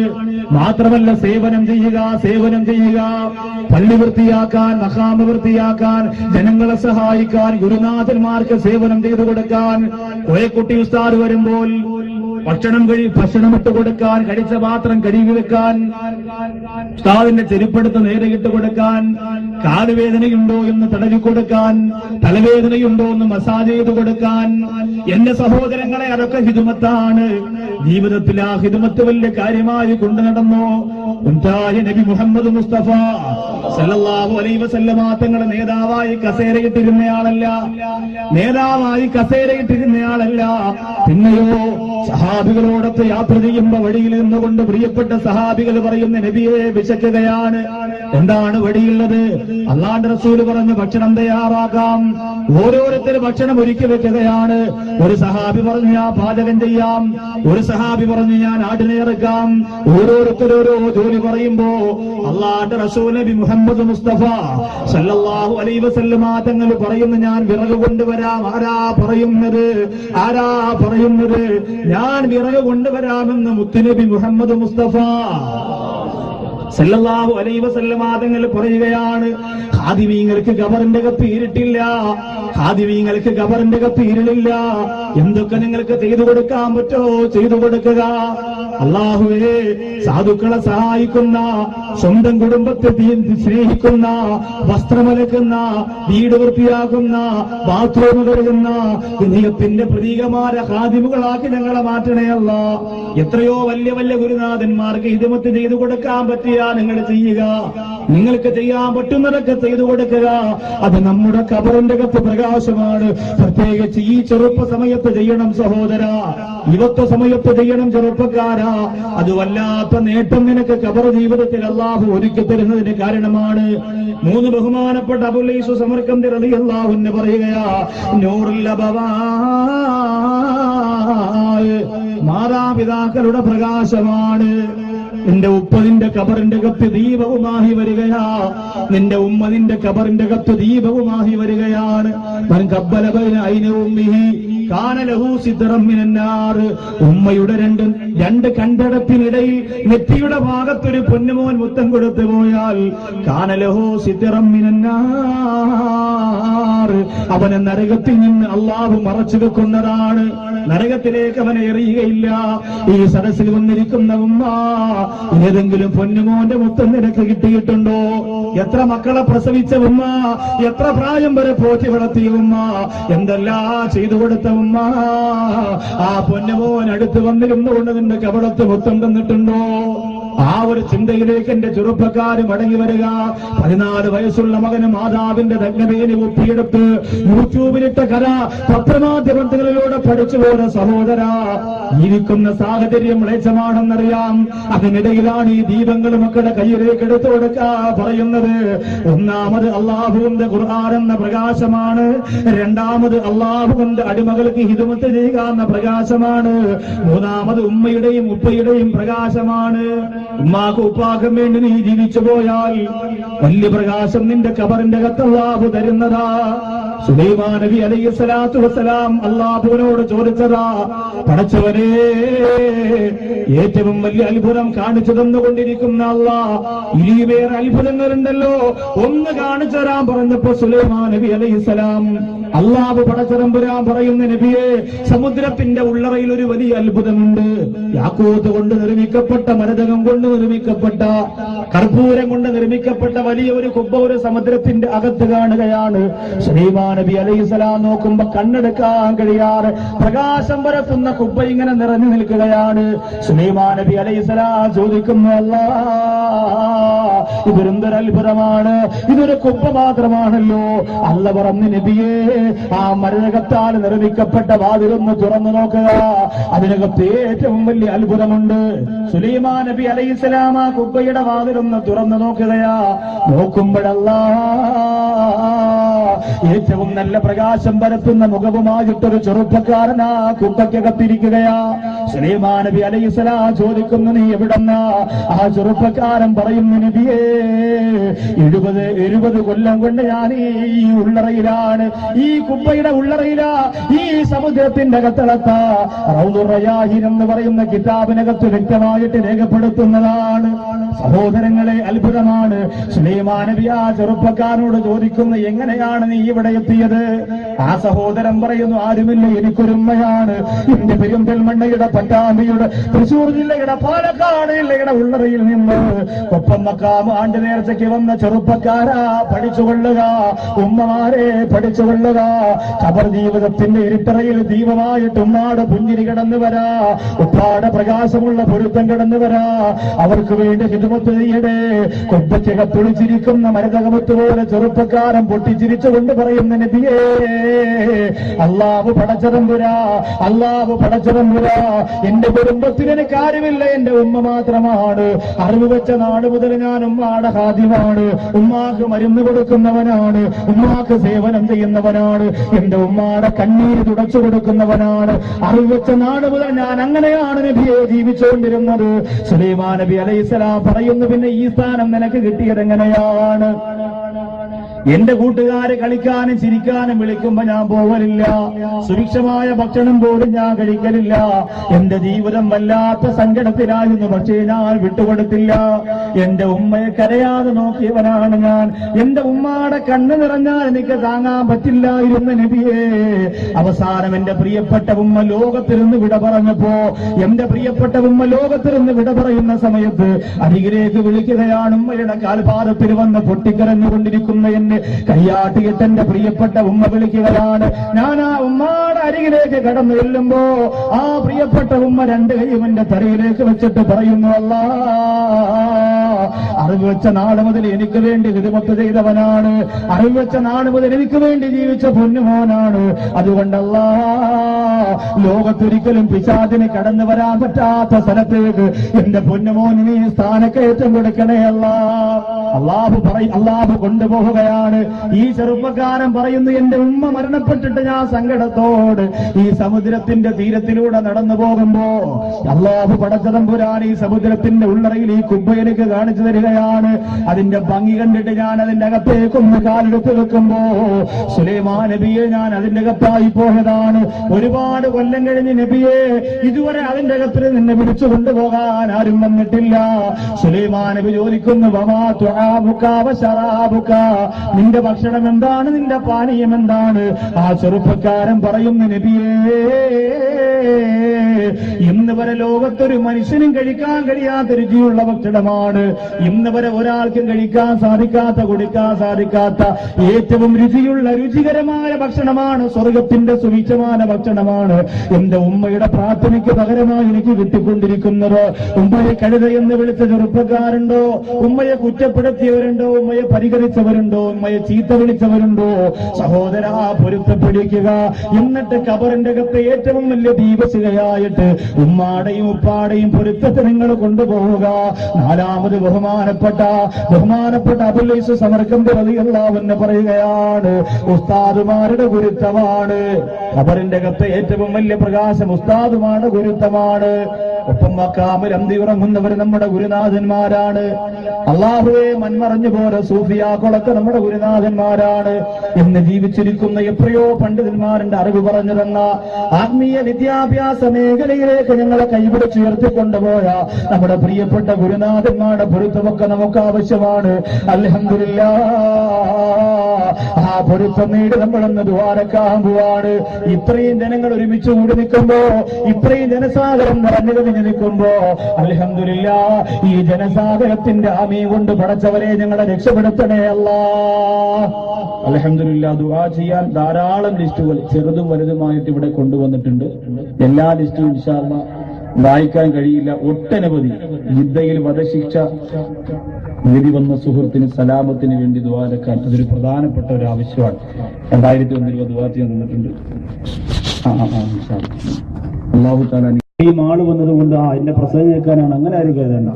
മാത്രമല്ല സേവനം ചെയ്യുക, സേവനം ചെയ്യുക. പള്ളി വൃത്തിയാക്കാൻ, മഖാമ് വൃത്തിയാക്കാൻ, ജനങ്ങളെ സഹായിക്കാൻ, ഗുരുനാഥന്മാർക്ക് സേവനം ചെയ്തു കൊടുക്കാൻ, കോയക്കുട്ടി ഉസ്താദ് വരുമ്പോൾ ഭക്ഷണമിട്ട് കൊടുക്കാൻ, കഴിച്ച പാത്രം കഴുകി വെക്കാൻ, ഉസ്താദിന്റെ ചെരുപ്പെടുത്ത് നേരെ ഇട്ട് കൊടുക്കാൻ, കാലുവേദനയുണ്ടോ എന്ന് തടവി കൊടുക്കാൻ, തലവേദനയുണ്ടോ എന്ന് മസാജ് ചെയ്ത് കൊടുക്കാൻ. എന്റെ സഹോദരങ്ങളെ, അതൊക്കെ ഹിദ്മത്താണ്. ജീവിതത്തിൽ ആ ഹിദ്മത്ത് വലിയ കാര്യമായി കൊണ്ടു നടന്നു. ഉണ്ടായ നബി മുഹമ്മദ് മുസ്തഫ സല്ലല്ലാഹു അലൈഹി വസല്ലമ തങ്ങളുടെ നേതാവായി കസേരയിട്ടിരുന്നയാളല്ല, നേതാവായി കസേരയിട്ടിരുന്നയാളല്ല. പിന്നെയോ സഹാബികളോടൊത്ത് യാത്ര ചെയ്യുമ്പോ വഴിയിൽ നിന്നുകൊണ്ട് പ്രിയപ്പെട്ട സഹാബികൾ പറയുന്ന നബിയെ വിശക്കുകയാണ്. എന്താണ് വഴിയുള്ളത്? അല്ലാഹുവിന്റെ റസൂല് പറഞ്ഞു ഭക്ഷണം തയ്യാറാക്കാം. ഓരോരുത്തർ ഭക്ഷണം ഒരുക്കി വെക്കുകയാണ്. ഒരു സഹാബി പറഞ്ഞു ഞാൻ പാചകം ചെയ്യാം, ഒരു സഹാബി പറഞ്ഞു ഞാൻ ആടിനെ ഇറക്കാം. ഓരോരുത്തരോരോ ജോലി പറയുമ്പോ അല്ലാഹുവിന്റെ റസൂൽ നബി മുഹമ്മദ് മുസ്തഫ സല്ലല്ലാഹു അലൈഹി വസല്ലമ തങ്ങൾ പറയുന്നു ഞാൻ വിറക് കൊണ്ടുവരാം. ആരാ പറയുന്നത്? ആരാ പറയുന്നത്? ഞാൻ വിറക് കൊണ്ടുവരാമെന്ന് മുത്തുനബി മുഹമ്മദ് മുസ്തഫ സല്ലല്ലാഹു അലൈഹി വസല്ലമ തങ്ങൾ പറയുകയാണ്. ഖാദിമീങ്ങൾക്ക് ഖബറിന്റെ അകത്ത് ഇരുട്ടില്ല, ഖാദിമീങ്ങൾക്ക് ഖബറിന്റെ അകത്ത് ഇരുളില്ല. എന്തൊക്കെ നിങ്ങൾക്ക് ചെയ്തു കൊടുക്കാൻ പറ്റോ ചെയ്തു കൊടുക്കുക. അല്ലാഹുവേ, സാധുക്കളെ സഹായിക്കുന്ന, സ്വന്തം കുടുംബത്തെ സ്നേഹിക്കുന്ന, വസ്ത്രമലക്കുന്ന, വീട് വൃത്തിയാക്കുന്ന, ബാത്റൂം കഴുകുന്ന ഹൃദയത്തിന്റെ പ്രതീകമായ ഖാദിമുകളാക്കി ഞങ്ങളെ മാറ്റണയല്ല. എത്രയോ വലിയ വലിയ ഗുരുനാഥന്മാർക്ക് ഹിദ്മത്ത് ചെയ്തു കൊടുക്കാൻ പറ്റിയ നിങ്ങൾ ചെയ്യുക. നിങ്ങൾക്ക് ചെയ്യാൻ പറ്റുന്നതൊക്കെ ചെയ്തു കൊടുക്കുക. അത് നമ്മുടെ ഖബറിന്റെ അകത്ത് പ്രകാശമാണ്. പ്രത്യേകിച്ച് ഈ ചെറുപ്പ സമയത്ത് ചെയ്യണം സഹോദര, യുവത്വ സമയത്ത് ചെയ്യണം ചെറുപ്പക്കാരാ. അത് വല്ലാത്ത നേട്ടം നിനക്ക് ഖബർ ജീവിതത്തിൽ അല്ലാഹു ഒരുക്കി തരുന്നതിന് കാരണമാണ്. 3 ബഹുമാനപ്പെട്ട അബുൽ ഐസ് സമർക്കന്ദി റളിയല്ലാഹു അൻഹു പറയുകയാ, നൂറുൽ അബവാ, മാതാപിതാക്കളുടെ പ്രകാശമാണ്. നിന്റെ ഉപ്പ നിന്റെ ഖബറിന്റെ അകത്ത് ദീപവുമായി വരികയാ. നിന്റെ ഉമ്മ നിന്റെ ഖബറിന്റെ അകത്ത് ദീപവുമായി വരികയാണ്. ഉമ്മയുടെ രണ്ട് കണ്ടടപ്പിനിടയിൽ നെറ്റിയുടെ ഭാഗത്തൊരു പൊന്നുമോൻ മുത്തം കൊടുത്തു പോയാൽ കാനലഹു സിദ്റം മിനന്നാർ, അവനെ നരകത്തിൽ നിന്ന് അല്ലാഹു മറച്ചു വെക്കുന്നതാണ്. നരകത്തിലേക്ക് അവനെ എറിയുകയില്ല. ഈ സദസ്സിൽ വന്നിരിക്കുന്ന ഉമ്മ, ഏതെങ്കിലും പൊന്നുമോന്റെ മുത്തം നിനക്ക് കിട്ടിയിട്ടുണ്ടോ? എത്ര മക്കളെ പ്രസവിച്ച ഉമ്മ, എത്ര പ്രായം വരെ പോറ്റി വളർത്തിയ ഉമ്മ, എന്തെല്ലാം ചെയ്തു കൊടുത്ത ഉമ്മ, ആ പൊന്നുമോൻ അടുത്ത് വന്നിരുന്നുകൊണ്ട് നിന്റെ കവളത്ത് മുത്തം തന്നിട്ടുണ്ടോ? ആ ഒരു ചിന്തയിലേക്ക് എന്റെ ചെറുപ്പക്കാര് മടങ്ങി വരിക. 14 വയസ്സുള്ള മകന് മാതാവിന്റെ ദഗ്നവേലി ഒപ്പിയെടുത്ത് യൂട്യൂബിലിട്ട കഥ പത്രമാധ്യമങ്ങളിലൂടെ പഠിച്ചു പോയ സഹോദര, ജീവിക്കുന്ന സാഹചര്യം മ്ലേച്ഛമാണെന്നറിയാം. അതിനിടയിലാണ് ഈ ദീപങ്ങൾ മക്കളുടെ കയ്യിലേക്ക് എടുത്തു കൊടുക്കുക പറയുന്നത്. ഒന്നാമത് അല്ലാഹുവിന്റെ ഖുർആൻ എന്ന പ്രകാശമാണ്. രണ്ടാമത് അല്ലാഹുവിന്റെ അടിമകൾക്ക് ഹിദ്മത്ത് ചെയ്യുക എന്ന പ്രകാശമാണ്. മൂന്നാമത് ഉമ്മയുടെയും ഉപ്പയുടെയും പ്രകാശമാണ്. ഉമ്മാക്ക് ഉപ്പാക്കും വേണ്ടി നീ ജീവിച്ചു പോയാൽ വലിയ പ്രകാശം നിന്റെ ഖബറിന്റെ അകത്ത് അല്ലാഹു തരുന്നതാ. സുലൈമാൻ നബി അലൈഹി സ്വലാത്തു വസ്സലാം അല്ലാഹുവിനോട് ചോദിച്ചതാ, പടച്ചവനെ, ഏറ്റവും വലിയ അത്ഭുതം കാണിച്ചു തന്നുകൊണ്ടിരിക്കുന്ന അല്ലാഹ്, ഇനി വേറെ അത്ഭുതങ്ങളുണ്ടല്ലോ, ഒന്ന് കാണിച്ചു തരാൻ പറഞ്ഞപ്പോ സുലൈമാൻ നബി അലൈഹി സ്വലാം അല്ലാഹു പടച്ചതമ്പുരാൻ പറയുന്ന നബിയെ, സമുദ്രത്തിന്റെ ഉള്ളറയിൽ ഒരു വലിയ അത്ഭുതമുണ്ട്. യാക്കൂത്ത് കൊണ്ട് നിർമ്മിക്കപ്പെട്ട, മരതകം കൊണ്ട് നിർമ്മിക്കപ്പെട്ട, കർപ്പൂരം കൊണ്ട് നിർമ്മിക്കപ്പെട്ട വലിയ ഒരു കുബ്ബ ഒരു സമുദ്രത്തിന്റെ അകത്ത് കാണുകയാണ്. സുലൈമാൻ നബി അലൈഹിസ്സലാം നോക്കുമ്പോ കണ്ണെടുക്കാൻ കഴിയാറ് പ്രകാശം പരത്തുന്ന കുബ്ബ ഇങ്ങനെ നിറഞ്ഞു നിൽക്കുകയാണ്. സുലൈമാൻ നബി അലൈഹിസ്സലാം ചോദിക്കുന്നു, അല്ലാ, ഇതൊരെന്തൊരു അത്ഭുതമാണ്, ഇതൊരു കുബ്ബ മാത്രമാണല്ലോ. അല്ല പറഞ്ഞു, നബിയേ, ആ മരതകത്താൽ നിർമ്മിക്കപ്പെട്ട വാതിലൊന്ന് തുറന്നു നോക്കുക, അതിനകത്ത് ഏറ്റവും വലിയ അത്ഭുതമുണ്ട്. സുലൈമാൻ നബി അലൈഹിസ്സലാം ആ കുബ്ബയുടെ വാതിലൊന്ന് തുറന്നു നോക്കുകയാ. നോക്കുമ്പോഴല്ലാ ഏറ്റവും നല്ല പ്രകാശം പരത്തുന്ന മുഖവുമായിട്ടൊരു ചെറുപ്പക്കാരനാ കുബ്ബയ്ക്കകത്തിരിക്കുകയാ. സുലൈമാൻ നബി അലൈഹിസ്സലാം ചോദിക്കുന്നു, നീ എവിടെന്നാ? ആ ചെറുപ്പക്കാരൻ പറയുന്നു, നബിയേ 70 കൊല്ലം കൊണ്ട് ഞാൻ ഈ ഉള്ളറയിലാണ്, ഈ കുബ്ബയുടെ ഉള്ളറയിലാ, ഈ സമുദ്രത്തിന്റെ അകത്തളത്താ. റൗദുർ റയാഹിൻ എന്ന് പറയുന്ന കിതാബിനകത്ത് വ്യക്തമായിട്ട് രേഖപ്പെടുത്തുന്നതാണ്. സഹോദരങ്ങളെ, അത്ഭുതമാണ്. സുലൈമാൻ നബി ആ ചെറുപ്പക്കാരനോട് ചോദിക്കുന്നു, എങ്ങനെയാണ് നീ ഇവിടെ എത്തിയത്? ആ സഹോദരൻ പറയുന്നു, ആരുമില്ല, എനിക്കൊരുമ്മയാണ്. എന്റെ പെരുന്തൽമണ്ണയുടെ, പട്ടാമ്പിയുടെ, തൃശൂർ ജില്ലയുടെ, പാലക്കാട് ജില്ലയുടെ ഉള്ളറയിൽ നിന്ന് ഒപ്പം മക്കാം ആണ്ട് നേരത്തേക്ക് വന്ന ചെറുപ്പക്കാരാ, പഠിച്ചുകൊള്ളുക ഉമ്മമാരെ, പഠിച്ചുകൊള്ളുക. ഖബർ ജീവിതത്തിന്റെ ഇരുട്ടറയിൽ ദീപമായിട്ട് ഉമ്മാടെ പുഞ്ചിരി കടന്നു വരാ, ഉപ്പാടെ പ്രകാശമുള്ള പൊരുത്തം കടന്നു വരാ. അവർക്ക് വേണ്ടി ഹിദ്മത്ത് ചെയ്യടേ. കൊമ്പയ്ക്കകത്തൊളിച്ചിരിക്കുന്ന മരതകമത്ത് പോലെ ചെറുപ്പക്കാരൻ പൊട്ടിച്ചിരിച്ചുകൊണ്ട് പറയുന്ന, നബിയേ അല്ലാഹു പടച്ചതമ്പുരാ, അല്ലാഹു പടച്ചതമ്പുരാ, എന്റെ കുടുംബത്തിൽ എനിക്ക് ആരുമില്ല, എന്റെ ഉമ്മ മാത്രമാണ്. അറിവ് വെച്ച നാട് മുതൽ ഞാൻ ഉമ്മാടെ ഹാദിമാണ്, ഉമ്മാക്ക് മരുന്ന് കൊടുക്കുന്നവനാണ്, ഉമ്മാക്ക് സേവനം ചെയ്യുന്നവനാണ്, എന്റെ ഉമ്മാടെ കണ്ണീര് തുടച്ചു കൊടുക്കുന്നവനാണ്. അറിവ് വെച്ച നാട് മുതൽ ഞാൻ അങ്ങനെയാണ് നബിയെ ജീവിച്ചുകൊണ്ടിരുന്നത്. സുലൈമാൻ നബി അലൈഹിസ്സലാം പറയുന്നു, പിന്നെ ഈ സ്ഥാനം നിനക്ക് കിട്ടിയത് എങ്ങനെയാണ്? എന്റെ കൂട്ടുകാരെ കളിക്കാനും ചിരിക്കാനും വിളിക്കുമ്പോ ഞാൻ പോകലില്ല, സുഭിക്ഷമായ ഭക്ഷണം പോലും ഞാൻ കഴിക്കലില്ല. എന്റെ ജീവിതം വല്ലാത്ത സങ്കടത്തിലായിരുന്നു, പക്ഷേ ഞാൻ വിട്ടുകൊടുത്തില്ല. എന്റെ ഉമ്മയെ കരയാതെ നോക്കിയവനാണ് ഞാൻ. എന്റെ ഉമ്മയുടെ കണ്ണ് നിറഞ്ഞാൽ എനിക്ക് താങ്ങാൻ പറ്റില്ലായിരുന്നു നബിയേ. അവസാനം എന്റെ പ്രിയപ്പെട്ട ഉമ്മ ലോകത്തിരുന്ന് വിട പറഞ്ഞപ്പോ, എന്റെ പ്രിയപ്പെട്ട ഉമ്മ ലോകത്തിരുന്ന് വിട പറയുന്ന സമയത്ത് അരികിലേക്ക് വിളിക്കുകയാണ്. ഉമ്മയുടെ കാൽപാദത്തിൽ വന്ന് പൊട്ടിക്കരഞ്ഞുകൊണ്ടിരിക്കുന്ന എന്നെ കയ്യാട്ടിയിട്ട് എന്റെ പ്രിയപ്പെട്ട ഉമ്മ വിളിക്കുകയാണ്. ഞാൻ ആ ഉമ്മാടെ അരികിലേക്ക് കടന്നു ചെല്ലുമ്പോ ആ പ്രിയപ്പെട്ട ഉമ്മ രണ്ട് കൈയും എന്റെ തലയിലേക്ക് വെച്ചിട്ട് പറയുന്നു, അല്ലാ, അറിവ് വെച്ച നാട് മുതൽ എനിക്ക് വേണ്ടി ഹിദ്മത്ത് ചെയ്തവനാണ്, അറിവ് വെച്ച നാട് മുതൽ എനിക്ക് വേണ്ടി ജീവിച്ച പൊന്നുമോനാണ്. അതുകൊണ്ടല്ലാ, ലോകത്തൊരിക്കലും പിശാചിന് കടന്നു വരാൻ പറ്റാത്ത സ്ഥലത്തേക്ക് എന്റെ പൊന്നുമോന് നീ സ്ഥാനക്കയറ്റം കൊടുക്കണേ അല്ലാ. അല്ലാഹു കൊണ്ടുപോവുകയാണ്. ഈ ചെറുപ്പക്കാരൻ പറയുന്നു, എന്റെ ഉമ്മ മരണപ്പെട്ടിട്ട് ഞാൻ സങ്കടത്തോട് ഈ സമുദ്രത്തിന്റെ തീരത്തിലൂടെ നടന്നു പോകുമ്പോ അല്ലാഹു പടച്ചതമ്പുരാൻ ഈ സമുദ്രത്തിന്റെ ഉള്ളറയിൽ ഈ കുബ്ബ എനിക്ക് കാണിച്ചു തരികയാണ്. അതിന്റെ ഭംഗി കണ്ടിട്ട് ഞാൻ അതിന്റെ അകത്തേക്കൊന്ന് കാലെടുത്ത് വെക്കുമ്പോ സുലൈമാൻ നബിയെ ഞാൻ അതിന്റെ അകത്തായി പോയതാണ്. ഒരുപാട് കൊല്ലം കഴിഞ്ഞ് നബിയെ ഇതുവരെ അതിന്റെ അകത്തിൽ നിന്നെ വിളിച്ചു കൊണ്ടുപോകാൻ ആരും വന്നിട്ടില്ല. സുലൈമാൻ നബി ചോദിക്കുന്നു, വമാ തുആമുക വശറാബുക, നിന്റെ ഭക്ഷണം എന്താണ്, നിന്റെ പാനീയം എന്താണ്? ആ ചെറുപ്പക്കാരൻ പറയുന്നു, നബിയേ ഇന്ന് വരെ ലോകത്തൊരു മനുഷ്യനും കഴിക്കാൻ കഴിയാത്ത രുചിയുള്ള ഭക്ഷണമാണ്. ഇന്ന് വരെ ഒരാൾക്കും കഴിക്കാൻ സാധിക്കാത്ത, കുടിക്കാൻ സാധിക്കാത്ത ഏറ്റവും രുചിയുള്ള രുചികരമായ ഭക്ഷണമാണ്, സ്വർഗത്തിന്റെ സുവിശേഷമായ ഭക്ഷണമാണ് എന്റെ ഉമ്മയുടെ പ്രാർത്ഥനയ്ക്ക് പകരമായി എനിക്ക് കിട്ടിക്കൊണ്ടിരിക്കുന്നത്. ഉമ്മയെ കഴുത എന്ന് വിളിച്ച ചെറുപ്പക്കാരുണ്ടോ? ഉമ്മയെ കുറ്റപ്പെടുത്തിയവരുണ്ടോ? ഉമ്മയെ പരിഹരിച്ചവരുണ്ടോ? ഉമ്മയെ ചീത്ത വിളിച്ചവരുണ്ടോ? സഹോദരാ, പൊരുത്തപ്പെടിക്കുക. എന്നിട്ട് ഖബറിന്റെ അകത്ത് ഏറ്റവും വലിയ ദീപശിഖയായിട്ട് ഉമ്മാടെയും ഉപ്പാടെയും പൊരുത്തത്തെ നിങ്ങൾ കൊണ്ടുപോവുക. നാലാമത് ബഹുമാനപ്പെട്ട അബുൽ ഖൈസ് സമർക്കന്ദി റളിയല്ലാഹു അൻഹു പറയുകയാണ്, ഉസ്താദുമാരുടെ ഗുരുത്വമാണ് ഖബറിന്റെ അകത്ത് ഏറ്റവും വലിയ പ്രകാശം ഉസ്താദുമാരുടെ ഗുരുത്വമാണ്. ഒപ്പം മക്കാമിൽ അന്തി ഉറങ്ങുന്നവർ നമ്മുടെ ഗുരുനാഥന്മാരാണ്. അള്ളാഹുവെ, മൺമറഞ്ഞു പോലെ സൂഫിയാക്കളൊക്കെ നമ്മുടെ ഗുരുനാഥന്മാരാണ് എന്ന് ജീവിച്ചിരിക്കുന്ന എത്രയോ പണ്ഡിതന്മാരുടെ അറിവ് പറഞ്ഞു തന്ന ആത്മീയ വിദ്യാഭ്യാസ മേഖലയിലേക്ക് ഞങ്ങളെ കൈപിടിച്ചുയർത്തിക്കൊണ്ടുപോയ നമ്മുടെ പ്രിയപ്പെട്ട ഗുരുനാഥന്മാരുടെ പൊരുത്തമൊക്കെ നമുക്ക് ആവശ്യമാണ്. അൽഹംദുലില്ലാഹ്, ആ പൊരുത്തം നേടി നമ്മളൊന്ന് ദ്വാരക്കാൻ പോവാണ്. ഇത്രയും ജനങ്ങൾ ഒരുമിച്ച് കൂടി നിൽക്കുമ്പോ, ഇത്രയും ജനസാഗരം നിറഞ്ഞു കവിഞ്ഞു നിൽക്കുമ്പോ അൽഹംദുലില്ലാഹ്, ഈ ജനസാഗരത്തിന്റെ ആമീൻ കൊണ്ട് പടച്ചവരെ ഞങ്ങളെ രക്ഷപ്പെടുത്തണേ അല്ലാഹ്. അൽഹംദുലില്ലാഹ്, ദുആ ചെയ്യാൻ ധാരാളം ലിസ്റ്റുകൾ ചെറുതും വലുതുമായിട്ട് ഇവിടെ കൊണ്ടുവന്നിട്ടുണ്ട്. എല്ലാ ലിസ്റ്റും ഇൻഷാ അല്ലാഹ് വായിക്കാൻ കഴിയില്ല. ഒട്ടനവധി ജിദ്ദയിൽ വധശിക്ഷ വിധി വന്ന സുഹൃത്തിന് സലാമത്തിന് വേണ്ടി ദുആരക്കാൻ അതൊരു പ്രധാനപ്പെട്ട ഒരു ആവശ്യമാണ്. 2001 ദുആ ചെയ്യാൻ തന്നിട്ടുണ്ട്. അല്ലാഹു തആല ഈ ആള് വന്നതുകൊണ്ട് എന്നെ പ്രസവിക്കാനാണ്, അങ്ങനെ ആരും കരുതണ്ട.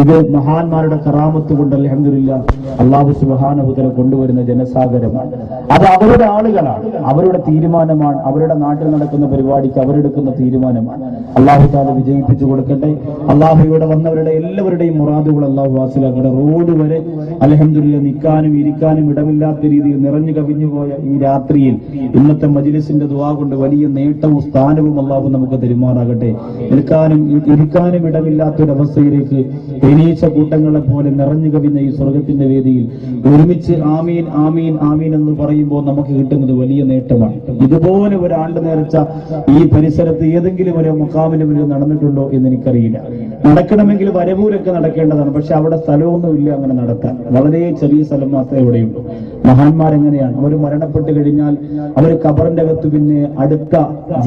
ഇത് മഹാന്മാരുടെ കറാമത്ത് കൊണ്ട് അൽഹംദുലില്ലാഹ് അല്ലാഹു സുബ്ഹാനഹു വ തആല കൊണ്ടുവരുന്ന ജനസാഗരമാണ്. അത് അവരുടെ ആളുകളാണ്, അവരുടെ തീരുമാനമാണ്, അവരുടെ നാട്ടിൽ നടക്കുന്ന പരിപാടിക്ക് അവരെടുക്കുന്ന തീരുമാനമാണ്. അല്ലാഹു തആല വിജയിപ്പിച്ചു കൊടുക്കട്ടെ. അല്ലാഹു ഇവിടെ വന്നവരുടെ എല്ലാവരുടെയും മുറാദുകൾ അല്ലാഹു വാസിലാക്കട്ടെ. റോഡ് വരെ അൽഹംദുലില്ലാഹ് നിൽക്കാനും ഇരിക്കാനും ഇടമില്ലാത്ത രീതിയിൽ നിറഞ്ഞു കവിഞ്ഞു പോയ ഈ രാത്രിയിൽ ഇന്നത്തെ മജ്‌ലിസിന്റെ ദുആ കൊണ്ട് വലിയ നേട്ടവും സ്ഥാനവും അല്ലാഹു നമുക്ക് തരുമാറാകട്ടെ. നിൽക്കാനും ഇരിക്കാനും ഇടമില്ലാത്തൊരവസ്ഥയിലേക്ക് തേനീച്ച കൂട്ടങ്ങളെ പോലെ നിറഞ്ഞു കവിഞ്ഞ ഈ സ്വർഗത്തിന്റെ വേദിയിൽ ഒരുമിച്ച് ആമീൻ ആമീൻ ആമീൻ എന്ന് പറയുമ്പോൾ നമുക്ക് കിട്ടുന്നത് വലിയ നേട്ടമാണ്. ഇതുപോലെ ഒരു ആണ്ട് നേർച്ച ഈ പരിസരത്ത് ഏതെങ്കിലും ഒരു മഖാമിന് മുന്നിൽ നടന്നിട്ടുണ്ടോ എന്ന് എനിക്കറിയില്ല. നടക്കണമെങ്കിൽ വരവൂരൊക്കെ നടക്കേണ്ടതാണ്, പക്ഷെ അവിടെ സ്ഥലമൊന്നുമില്ല അങ്ങനെ നടത്താൻ. വളരെ ചെറിയ സ്ഥലം മാത്രമേ ഇവിടെയുള്ളൂ. മഹാന്മാരെങ്ങനെയാണ്, അവർ മരണപ്പെട്ട് കഴിഞ്ഞാൽ അവർ ഖബറിന്റെ അകത്ത് പിന്നെ അടുത്ത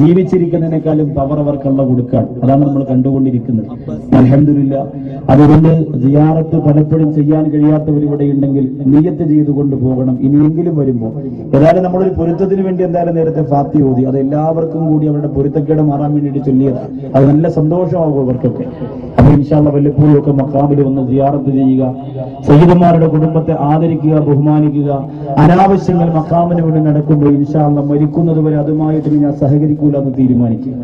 ജീവിച്ചിരിക്കുന്നതിനേക്കാളും പവർ അവർക്കുള്ള കൊടുക്കാൻ. അതാണ് നമ്മൾ കണ്ടുകൊണ്ടിരിക്കുന്നത്. അൽഹംദുലില്ലാഹ്. അതുകൊണ്ട് സിയാറത്ത് പലപ്പോഴും ചെയ്യാൻ കഴിയാത്തവർ ഇവിടെ ഉണ്ടെങ്കിൽ നിയ്യത്ത് ചെയ്തുകൊണ്ട് പോകണം. ഇനിയെങ്കിലും വരുമ്പോൾ ഏതായാലും നമ്മളൊരു പൊരുത്തത്തിന് വേണ്ടി എന്തായാലും നേരത്തെ ഫാത്തി ഓതി, അത് എല്ലാവർക്കും കൂടി അവരുടെ പൊരുത്തക്കേട് മാറാൻ വേണ്ടിയിട്ട് ചൊല്ലിയതാണ്. അത് നല്ല സന്തോഷമാകും അവർക്കൊക്കെ. അപ്പൊ ഇൻഷാ അല്ലാഹ് വല്ലപ്പോഴും ഒക്കെ മഖാമിൽ വന്ന് സിയാറത്ത് ചെയ്യുക, സയ്യിദുമാരുടെ കുടുംബത്തെ ആദരിക്കുക, ബഹുമാനിക്കുക. അനാവശ്യങ്ങൾ മഖാമിന് വേണ്ടി നടക്കുമ്പോൾ ഇൻഷാ അല്ലാഹ് മരിക്കുന്നത് വരെ അതുമായിട്ട് ഞാൻ സഹകരിക്കൂല എന്ന് തീരുമാനിക്കുക.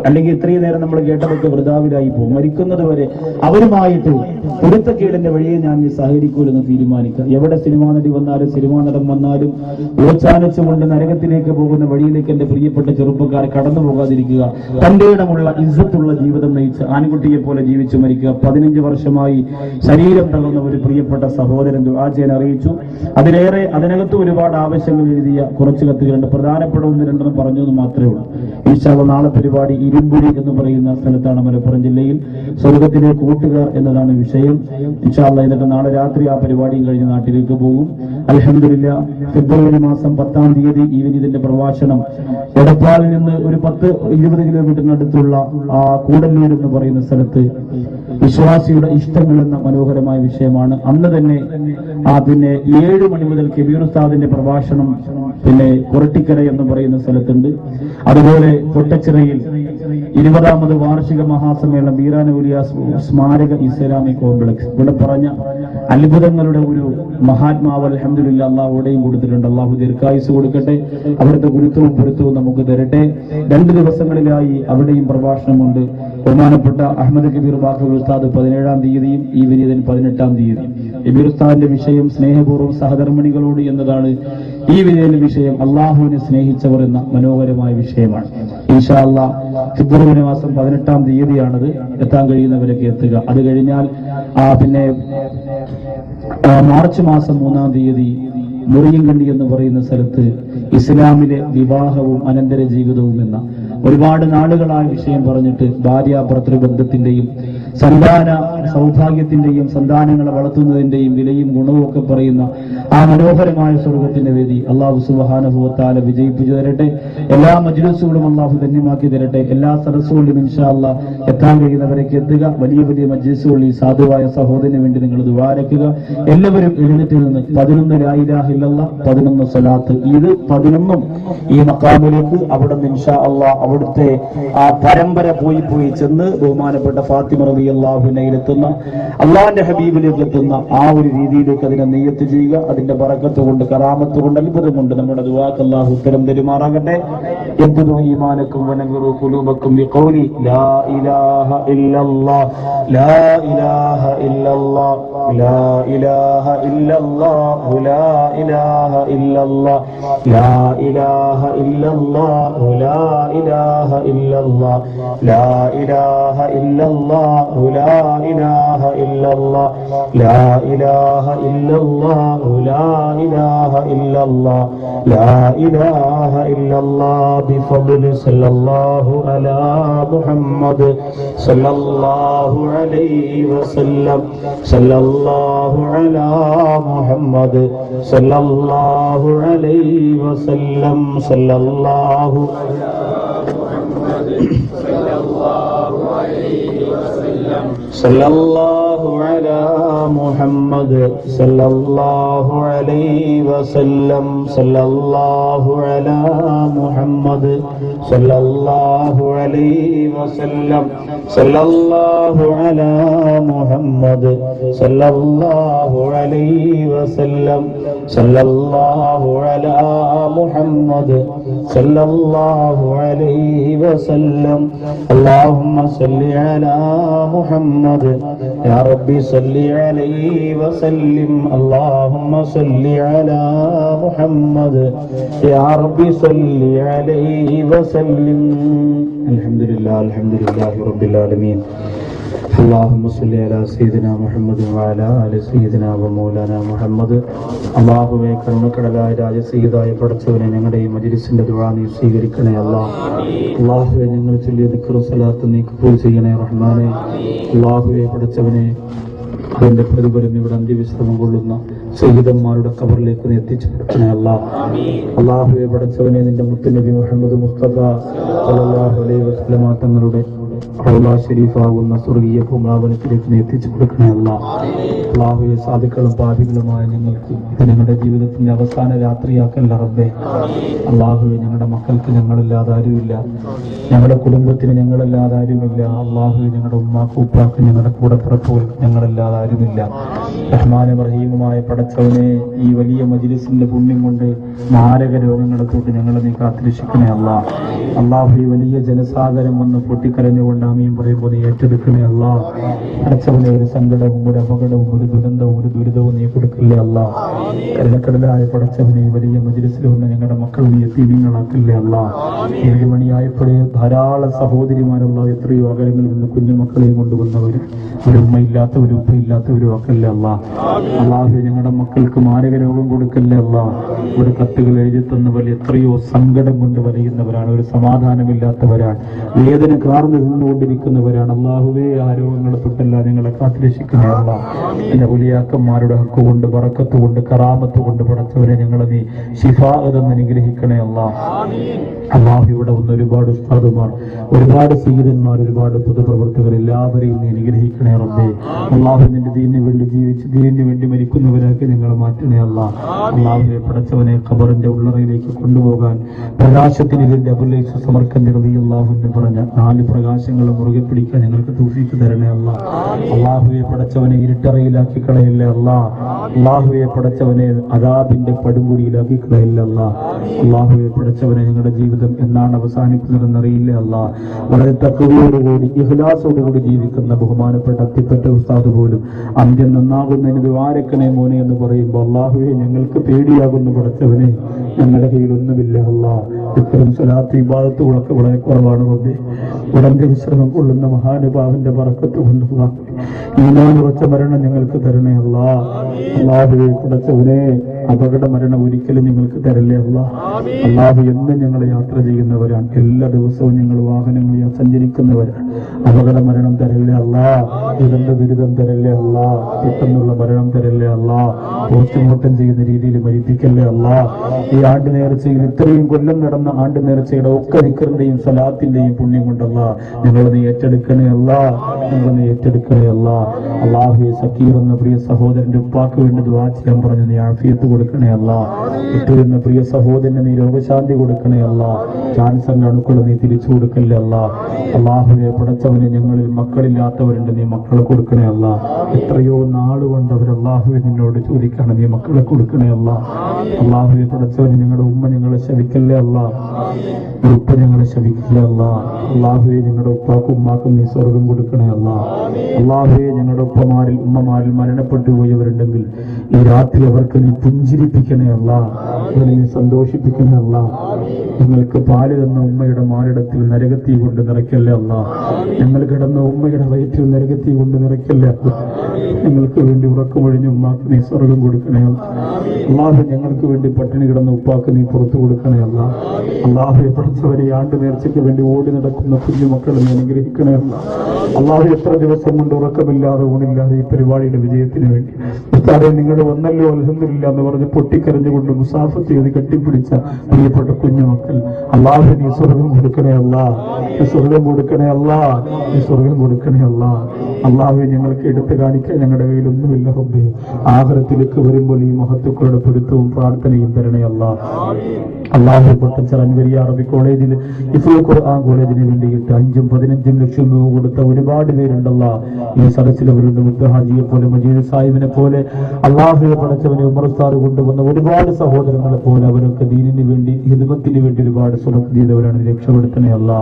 അല്ലെങ്കിൽ ഇത്രയും നേരം നമ്മൾ കേട്ടതൊക്കെ വൃഥാവിലായി പോകും. മരിക്കുന്നത് വരെ അവരുമായിട്ട് പൊരുത്തക്കേടിന്റെ വഴിയെ ഞാൻ സഹകരിക്കൂലെന്ന് തീരുമാനിക്കുക. എവിടെ സിനിമാ നടി വന്നാലും സിനിമാ നടൻ വന്നാലും ഓച്ചാനിച്ചുകൊണ്ട് നരകത്തിലേക്ക് പോകുന്ന വഴിയിലേക്ക് എന്റെ പ്രിയപ്പെട്ട ചെറുപ്പക്കാർ കടന്നു പോകാതിരിക്കുക. തന്റെ ഇടമുള്ള ഇസ്സത്തുള്ള ജീവിതം നയിച്ച് ആൺകുട്ടിയെ പോലെ ജീവിച്ചു മരിക്കുക. 15 വർഷമായി ശരീരം തകർന്ന ഒരു പ്രിയപ്പെട്ട സഹോദരൻ ദുആ ചെയ്യാൻ അറിയിച്ചു. അതിനകത്ത് ഒരുപാട് ആവശ്യങ്ങൾ എഴുതിയ കുറച്ച് കത്തുകളുണ്ട്. പ്രധാനപ്പെട്ട 1-2 പറഞ്ഞു എന്ന് മാത്രമേ ഉള്ളൂ. ഇൻഷാ അല്ലാഹ് നാളെ പരിപാടി ഇരുമ്പുഴി എന്ന് പറയുന്ന സ്ഥലത്താണ്, മലപ്പുറം ജില്ലയിൽ. സ്വർഗത്തിലെ കൂട്ടുകാർ എന്നതാണ് വിഷയം. ഇൻഷാ അല്ലാഹ് എന്നിട്ട് നാളെ രാത്രി ആ പരിപാടിയും കഴിഞ്ഞ് നാട്ടിലേക്ക് പോകും. അൽഹംദുലില്ലാഹ് ഫെബ്രുവരി മാസം 10-ാം തീയതി ഈ വിനീതിന്റെ പ്രഭാഷണം എടപ്പാളിൽ നിന്ന് ഒരു 10-20 കിലോമീറ്ററിനടുത്തുള്ള കൂടല്ലൂർ എന്ന് പറയുന്ന സ്ഥലത്ത് വിശ്വാസിയുടെ ഇഷ്ടങ്ങൾ എന്ന മനോഹരമായ വിഷയമാണ്. അന്ന് തന്നെ പിന്നെ 7 മണി മുതൽ കബീർ ഉസ്താദിന്റെ പ്രഭാഷണം പിന്നെ കൊരട്ടിക്കര എന്ന് പറയുന്ന സ്ഥലത്തുണ്ട്. അതുപോലെ പൊട്ടച്ചിറയിൽ 20ാമത് വാർഷിക മഹാസമ്മേളനം ബീരാനൗലിയ സ്മാരക ഇസ്ലാമിക് കോംപ്ലക്സ്. ഇവിടെ പറഞ്ഞ അത്ഭുതങ്ങളുടെ ഒരു മഹാത്മാവ് അൽഹംദുലില്ലാഹ് അല്ലാഹു അവിടെയും കൊടുത്തിട്ടുണ്ട്. അല്ലാഹു ദീർഘായുസ് കൊടുക്കട്ടെ, അവിടുത്തെ ഗുരുത്വവും പൊരുത്തവും നമുക്ക് തരട്ടെ. 2 ദിവസങ്ങളിലായി അവിടെയും പ്രഭാഷണമുണ്ട്. ബഹുമാനപ്പെട്ട അഹമ്മദ് കബീർ ബാഖവി ഉസ്താദ് 17-ാം തീയതിയും ഈ വിനീതൻ 18-ാം തീയതി. കബീർ ഉസ്താദിന്റെ വിഷയം സ്നേഹപൂർവ്വം സഹധർമ്മിണികളോട് എന്നതാണ് ഈ വിനീതന്റെ വിഷയം. അള്ളാഹുവിനെ സ്നേഹിച്ചവർ എന്ന മനോഹരമായ വിഷയമാണ്. ഇൻഷാ അല്ലാഹ് ഫെബ്രുവരി മാസം 18-ാം തീയതിയാണത്. എത്താൻ കഴിയുന്നവരൊക്കെ എത്തുക. അത് കഴിഞ്ഞാൽ പിന്നെ മാർച്ച് മാസം 3-ാം തീയതി മുറിയങ്കണ്ടി എന്ന് പറയുന്ന സ്ഥലത്ത് ഇസ്ലാമിലെ വിവാഹവും അനന്തര ജീവിതവും എന്ന ഒരുപാട് നാളുകളായ വിഷയം പറഞ്ഞിട്ട് ഭാര്യാഭർത്തൃ ബന്ധത്തിന്റെയും സന്താന സൗഭാഗ്യത്തിന്റെയും സന്താനങ്ങളെ വളർത്തുന്നതിന്റെയും വിലയും ഗുണവും ഒക്കെ പറയുന്ന ആ മനോഹരമായ സ്വർഗത്തിന്റെ വേദി അല്ലാഹു സുബ്ഹാനഹു വ തആല വിജയിപ്പിച്ചു തരട്ടെ. എല്ലാ മജ്‌ലിസുകളും അല്ലാഹു ധന്യമാക്കി തരട്ടെ. എല്ലാ സദസ്സുകളിലും ഇൻഷാ അല്ലാഹ് എത്താൻ കഴിയുന്നവരേക്ക് എത്തുക. വലിയ വലിയ മജ്‌ലിസുകളിൽ സാധുവായ സഹോദരന് വേണ്ടി നിങ്ങൾ ദുആരക്കുക. എല്ലാവരും എഴുന്നേറ്റ് നിന്ന് 11 ലാ ഇലാഹ ഇല്ലല്ലാഹ്, 11 സ്വലാത്ത്. ഇത് 11ഉം ഈ മഖാമിലേക്ക് അവിടെ ഇൻഷാ അല്ലാഹ് അവിടുത്തെ ആ പരമ്പര പോയി ചെന്ന് ബഹുമാനപ്പെട്ട ഫാത്തിമ റളിയല്ലാഹു അൻഹയിലെത്തുന്ന അള്ളാഹുവിന്റെ ഹബീബിലേക്ക് എത്തുന്ന ആ ഒരു രീതിയിലേക്ക് അതിനെ നിയ്യത്ത് ചെയ്യുക. അതിന്റെ ബറക്കത്ത് കൊണ്ട് കറാമത്ത് കൊണ്ട് അത്ഭുതം കൊണ്ട് നമ്മുടെ ദുആക്ക് അല്ലാഹു ഉത്തരം തരുമാറാകട്ടെ. യദ്ദു ഈമാനക്കും വനഗറു ഖുലൂബക്കും ബിഖൗലി ലാ ഇലാഹ ഇല്ലല്ലാഹ് ലാ ഇലാഹ ഇല്ലല്ലാഹ് ലാ ഇലാഹ ഇല്ലല്ലാഹ് ലാ ഇലാഹ ഇല്ലല്ലാഹ് ലാ ഇലാഹ ഇല്ലല്ലാഹ് ലാ ഇലാഹ ഇല്ലല്ലാഹ് ലാ ഇലാഹ ഇല്ലല്ലാഹ് ലാ ഇലാഹ ഇല്ലല്ലാഹ് ലാ ഇലാഹ ഇല്ലല്ലാഹ് ലാ ഇലാഹ ഇല്ലല്ലാഹ് ലാ ഇലാഹ ഇല്ലല്ലാഹ് ബിഫദ്ലി സല്ലല്ലാഹു അലാ മുഹമ്മദ് സല്ലല്ലാഹു അലൈഹി വസല്ലം സല്ലല്ലാഹു അലാ മുഹമ്മദ് സല്ലല്ലാഹു അലൈഹി വസല്ലം സല്ലല്ലാഹു സല്ലല്ലാഹു അലാ محمد صلى الله عليه وسلم صلى الله على محمد صلى الله عليه وسلم صلى الله على محمد صلى الله عليه وسلم صلى الله على محمد صلى الله عليه وسلم اللهم صل على محمد يا ربي صل عليه وسلم اللهم صل على محمد يا ربي صل عليه وسلم الحمد لله رب العالمين اللهم صل على سيدنا محمد وعلى آل سيدنا ومولانا മുഹമ്മദ്. അല്ലാഹുവേ, കരുണക്കടലായ രാജസീയതായ പടച്ചവനെ, ഞങ്ങളുടെ ഈ മജ്‌ലിസിന്റെ ദുആ നീ സ്വീകരിക്കണേ അല്ലാഹ്. അല്ലാഹുവേ, ഞങ്ങൾ ചൊല്ലിയ ദിക്റും സ്വലാത്തും നീ ഖബൂൽ ചെയ്യണേ റഹ്മാനേ. അല്ലാഹുവേ, പടച്ചവനെ, അതിന്റെ പ്രതിഫലം ഇവിടെ അന്ത്യവിശ്രമം കൊള്ളുന്ന സയ്യിദന്മാരുടെ ഖബറിലേക്ക് നീ എത്തിച്ചു കൊടുക്കണേ അല്ലാഹ്. അല്ലാഹുവേ, പടച്ചവനെ, നിന്റെ മുത്തുനബി മുഹമ്മദ് മുസ്തഫ സല്ലല്ലാഹു അലൈഹി വസല്ലമ തങ്ങളുടെ റൗള ശരീഫാകുന്ന സ്വർഗീയ പൂങ്കാവനത്തിലേക്ക് നീ എത്തിച്ചു കൊടുക്കണേ അല്ലാഹ്. അല്ലാഹുവേ, സാധുക്കളും പാപികളുമായ ഞങ്ങൾക്ക് ഇത് ഞങ്ങളുടെ ജീവിതത്തിന്റെ അവസാന രാത്രിയാക്കല്ല റബ്ബേ. അല്ലാഹുവേ, ഞങ്ങളുടെ മക്കൾക്ക് ഞങ്ങളില്ലാതെ ആരുമില്ല, ഞങ്ങളുടെ കുടുംബത്തിന് ഞങ്ങളില്ലാതെ ആരുമില്ല. അല്ലാഹുവേ, ഞങ്ങളുടെ ഉമ്മാക്ക് ഉപ്പാക്ക് ഞങ്ങളുടെ കൂടെ പിറപ്പുകൾക്ക് ഞങ്ങളില്ലാതെ ആരുമില്ല. റഹ്മാനും റഹീമുമായ പടച്ചവനെ, ഈ വലിയ മജ്‌ലിസിന്റെ പുണ്യം കൊണ്ട് മാരക രോഗങ്ങളെ തൊട്ട് ഞങ്ങളെ നീ കാത്തുരക്ഷിക്കണേ അല്ലാഹ്. അല്ലാഹു, ഈ വലിയ ജനസാഗരം വന്ന് പൊട്ടിക്കരഞ്ഞുകൊണ്ട് ആമീൻ പറയുമ്പോൾ നീ ഏറ്റെടുക്കണേ അല്ലാഹ്. പടച്ചവനെ, ഒരു സങ്കടവും ഒരു അപകടവും ഒരു ദുരന്തവും ഒരു ദുരിതവും നീ കൊടുക്കില്ലേ അല്ലാഹ്. കരുണക്കടലായ പടച്ചവനെ, ഈ വലിയ മജ്‌ലിസിൽ വന്ന് ഞങ്ങളുടെ മക്കൾ നീ എത്തിമീങ്ങളാക്കില്ലേ അല്ലാഹ്. 7 മണിയായപ്പോഴേ ധാരാളം സഹോദരിമാരല്ല എത്രയോ അകലങ്ങളിൽ നിന്ന് കുഞ്ഞുമക്കളെയും കൊണ്ടുവന്നവരും ഒരു ഉമ്മയില്ലാത്തവരും ഉപ്പയില്ലാത്തവരും ഒക്കല്ലേ അല്ലാഹ്. അല്ലാഹു, ഞങ്ങളുടെ മക്കൾക്ക് മാരക രോഗം കൊടുക്കല്ലേ അല്ലാഹ്. ഒരു കത്തുകൾ എഴുതി തന്നവർ എത്രയോ സങ്കടം കൊണ്ട് വലയുന്നവരാണ്, ഒരു സമാധാനമില്ലാത്തവരാണ്, വേദന കാർന്നു നിന്നുകൊണ്ടിരിക്കുന്നവരാണ്. അല്ലാഹുവേ, ആ രോഗങ്ങളെ തൊട്ടല്ല ഞങ്ങളെ കാത്തുരക്ഷിക്കണേ അല്ലാഹ്. എന്റെ വലിയാക്കന്മാരുടെ ഹക്ക് കൊണ്ട് ബറക്കത്ത് കൊണ്ട് കറാമത്ത് കൊണ്ട് പടച്ചവരെ ഞങ്ങളെ നീ ശിഫാഅതെന്ന് അനുഗ്രഹിക്കണേ അല്ലാഹ്. അല്ലാഹു, ഇവിടെ വന്ന ഒരുപാട് ഉസ്താദുമാർ, ഒരുപാട് സയ്യിദന്മാർ, ഒരുപാട് പൊതുപ്രവർത്തകർ, എല്ലാവരെയും നീ അനുഗ്രഹിക്കണേ റബ്ബേ. അല്ലാഹു, നിന്റെ ദീനിന് വേണ്ടി ജീവിച്ച് ദീനിന് വേണ്ടി മരിക്കുന്നവരാക്കി ഞങ്ങളെ മാറ്റണേ അല്ലാഹ്. അല്ലാഹുവേ, പടച്ചവനെ, ഖബറിന്റെ ഉള്ളറയിലേക്ക് കൊണ്ടുപോകാൻ പ്രകാശത്തിന് ഇതിന്റെ അബുലൈസ് സമർക്കൻ റളിയല്ലാഹു എന്ന് പറഞ്ഞ 4 പ്രകാശങ്ങളും മുറുകെ പിടിക്കാൻ ഞങ്ങൾക്ക് തൗഫീഖ് തരണേ അല്ലാഹ്. അല്ലാഹുവേ, പടച്ചവനെ, ഇരുട്ടറയിലാക്കി കളയില്ലേ അല്ലാഹ്. അല്ലാഹുവേ, പടച്ചവനെ, അദാബിന്റെ പടുകുഴിയിലാക്കി കളയില്ലേ അല്ലാഹ്. അല്ലാഹുവേ, പടച്ചവനെ, ഞങ്ങളുടെ ജീവിതം എന്നാണ് അവസാനിക്കുന്നതെന്നറിയില്ല അല്ലാഹ്. വളരെ തഖ്വയോടുകൂടി ഇഖ്ലാസോടുകൂടി ജീവിക്കുന്ന ബഹുമാനപ്പെട്ട അത്തിപ്പറ്റ ഉസ്താദ് പോലും അന്ത്യം നന്നാകുന്നതിന് ദ്വാരക്കണേ മോനെ എന്ന് പറയുമ്പോൾ അല്ലാഹുവേ, ഞങ്ങൾക്ക് പേടിയാകുന്ന പടച്ചവനെ, ഞങ്ങളുടെ കയ്യിൽ ഒന്നുമില്ല അല്ലാഹ്. ഇത്തരം സ്വലാത്ത് ഇബാദത്തുകളൊക്കെ വളരെ കുറവാണ് റബ്ബേ. ഉടന്റെ വിശ്രമം കൊള്ളുന്ന മഹാനുഭാവന്റെ ബറക്കത്ത് കൊണ്ട് ഈമാൻ ഉറച്ച മരണം ഞങ്ങൾക്ക് തരണേ അല്ലാഹ്. അല്ലാഹുവേ, പടച്ചവനെ, അപകട മരണം ഒരിക്കലും ഞങ്ങൾക്ക് തരല്ലേ അല്ലാഹ്. അല്ലാഹു, എന്നും ഞങ്ങൾ യാത്ര ചെയ്യുന്നവരാണ്, എല്ലാ ദിവസവും ഞങ്ങൾ വാഹനങ്ങളിൽ സഞ്ചരിക്കുന്നവരാണ്. അപകട മരണം തരല്ലേ അല്ലാഹ്. ദുരിതം തരല്ലേ അല്ലാഹ്. പെട്ടെന്നുള്ള മരണം തരല്ലേ അല്ലാഹ്. പോസ്റ്റ്മോർട്ടം ചെയ്യുന്ന രീതിയിൽ മരിപ്പിക്കല്ലേ അല്ലാഹ്. ഈ ആണ്ട് നേർച്ചയിൽ ഇത്രയും കൊല്ലം നടന്ന ആണ്ട് നേർച്ചയുടെ ഒക്കെ ദിക്റിന്റെയും സലാത്തിന്റെയും പുണ്യം കൊണ്ടല്ല ഞങ്ങൾ നീ ഏറ്റെടുക്കണേ അല്ലാഹ്. ഞങ്ങൾ നീ ഏറ്റെടുക്കണേ അല്ലാഹ്. അല്ലാഹുവേ, സക്കീർ എന്ന പ്രിയ സഹോദരന്റെ ഉപ്പാക്ക് വേണ്ടി ദുആ ചെയ്യാൻ പറഞ്ഞു നീ ആഫിയത്ത് കൊടുക്കണേ അല്ലാഹ്. വിട്ടുവരുന്ന പ്രിയ സഹോദരന് നീ രോഗശാന്തി കൊടുക്കണേ അല്ലാഹ്. ക്യാൻസറിന്റെ അണുക്കൾ നീ തിരിച്ചു കൊടുക്കല്ലേ അല്ലാഹ്. അല്ലാഹുവേ, പടച്ചവനെ, ഞങ്ങളിൽ മക്കളില്ലാത്തവരുണ്ട്, നീ മക്കളെ കൊടുക്കണേ അല്ലാഹ്. എത്രയോ നാളുകൊണ്ട് അവർ അല്ലാഹുവേ നിന്നോട് ചോദിക്കണം, നീ മക്കളെ കൊടുക്കണേ അല്ലാഹ്. അല്ലാഹുവേ, പടച്ചവനെ, ഞങ്ങളുടെ ഉമ്മ ഞങ്ങളെ ശപിക്കല്ലേ അല്ലാഹ്. ഉപ്പ ഞങ്ങളെ ശപിക്കല്ലേ അല്ലാഹ്. അല്ലാഹുവേ, ഞങ്ങളുടെ ഉപ്പാക്കും ഉമ്മാക്കും നീ സ്വർഗം കൊടുക്കണേ അല്ലാഹ്. അല്ലാഹുവേ, ഞങ്ങളുടെ ഉമ്മമാരിൽ മരണപ്പെട്ടു പോയവരുണ്ടെങ്കിൽ ഈ രാത്രി അവർക്ക് നീ പുഞ്ചിരിപ്പിക്കണേ അല്ലാഹ്. നീ സന്തോഷിപ്പിക്കണേ അല്ലാഹ്. ഞങ്ങൾക്ക് പാല് തന്ന ഉമ്മയുടെ മാറിടത്തിൽ നരകത്തീ കൊണ്ട് നിറയ്ക്കല്ലേ അല്ലാഹ്. ഞങ്ങൾ കിടന്ന ഉമ്മയുടെ വയറ്റിൽ നരകത്തീ കൊണ്ട് നിറയ്ക്കല്ലേ അല്ലാഹ്. ഞങ്ങൾക്ക് വേണ്ടി ഉറക്കമൊഴിഞ്ഞ ഉമ്മാക്ക് നീ സ്വർഗം കൊടുക്കണേ അല്ലാഹ്. ഞങ്ങൾക്ക് വേണ്ടി പട്ടിണി കിടന്ന ഉപ്പാക്ക് നീ പുറത്തു കൊടുക്കണേ അല്ലാഹ്. അല്ലാഹു, പഠിച്ചവരെ ആണ്ട് നേർച്ചയ്ക്ക് വേണ്ടി ഓടി നടക്കുന്ന കുഞ്ഞുമക്കളെ നീ അനുഗ്രഹിക്കണേ അല്ലാഹ്. അല്ലാഹു, എത്ര ദിവസം കൊണ്ട് ഉറക്കമില്ലാതെ ഊണില്ലാതെ ഈ പരിപാടിയുടെ വിജയത്തിന് വേണ്ടി ഉസ്താദേ നിങ്ങൾ വന്നല്ലോ അൽഹംദുലില്ലാ എന്ന് പറഞ്ഞ് പൊട്ടിക്കരഞ്ഞുകൊണ്ട് മുസാഫത്ത് ചെയ്ത് കെട്ടിപ്പിടിച്ച പ്രിയപ്പെട്ട കുഞ്ഞുമക്കൾ, അല്ലാഹു നീ സ്വർഗം കൊടുക്കണേ അല്ലാഹ്. നീ സ്വർഗം കൊടുക്കണേ അല്ലാഹ്. നീ സ്വർഗം കൊടുക്കണേ അല്ലാഹ്. അള്ളാഹുവെ ഞങ്ങൾക്ക് എടുത്തു കാണിക്കാൻ ഞങ്ങളുടെ കയ്യിലൊന്നുമില്ല റബ്ബേ. ആഖിറത്തിലേക്ക് വരുമ്പോൾ ഈ മഹത്തുക്കളുടെ പൊരുത്തവും പ്രാർത്ഥനയും തരണേ അല്ലാ. അള്ളാഹു പൊട്ടച്ചർ അൻവരിയ അറബി കോളേജിൽ ഇഫ്ലുൽ ഖുർആൻ കോളേജിന് വേണ്ടിയിട്ട് 5-15 ലക്ഷം രൂപ കൊടുത്ത ഒരുപാട് പേരുണ്ടല്ല. ഈ സദസ്സിലെ വരുന്ന മുദ്ദഹാജിയെ പോലെ മജീദ് സാഹിബിനെ പോലെ അള്ളാഹുവെ പടച്ചവനെ ഉമർ ഉസ്താദ് കൊണ്ടുവന്ന ഒരുപാട് സഹോദരങ്ങളെ പോലെ അവരൊക്കെ ദീനിന് വേണ്ടി ഹിദ്മത്തിന് വേണ്ടി ഒരുപാട് സ്വതക്ക ചെയ്തവരാണ്. രക്ഷപ്പെടുത്തണേ അല്ലാ.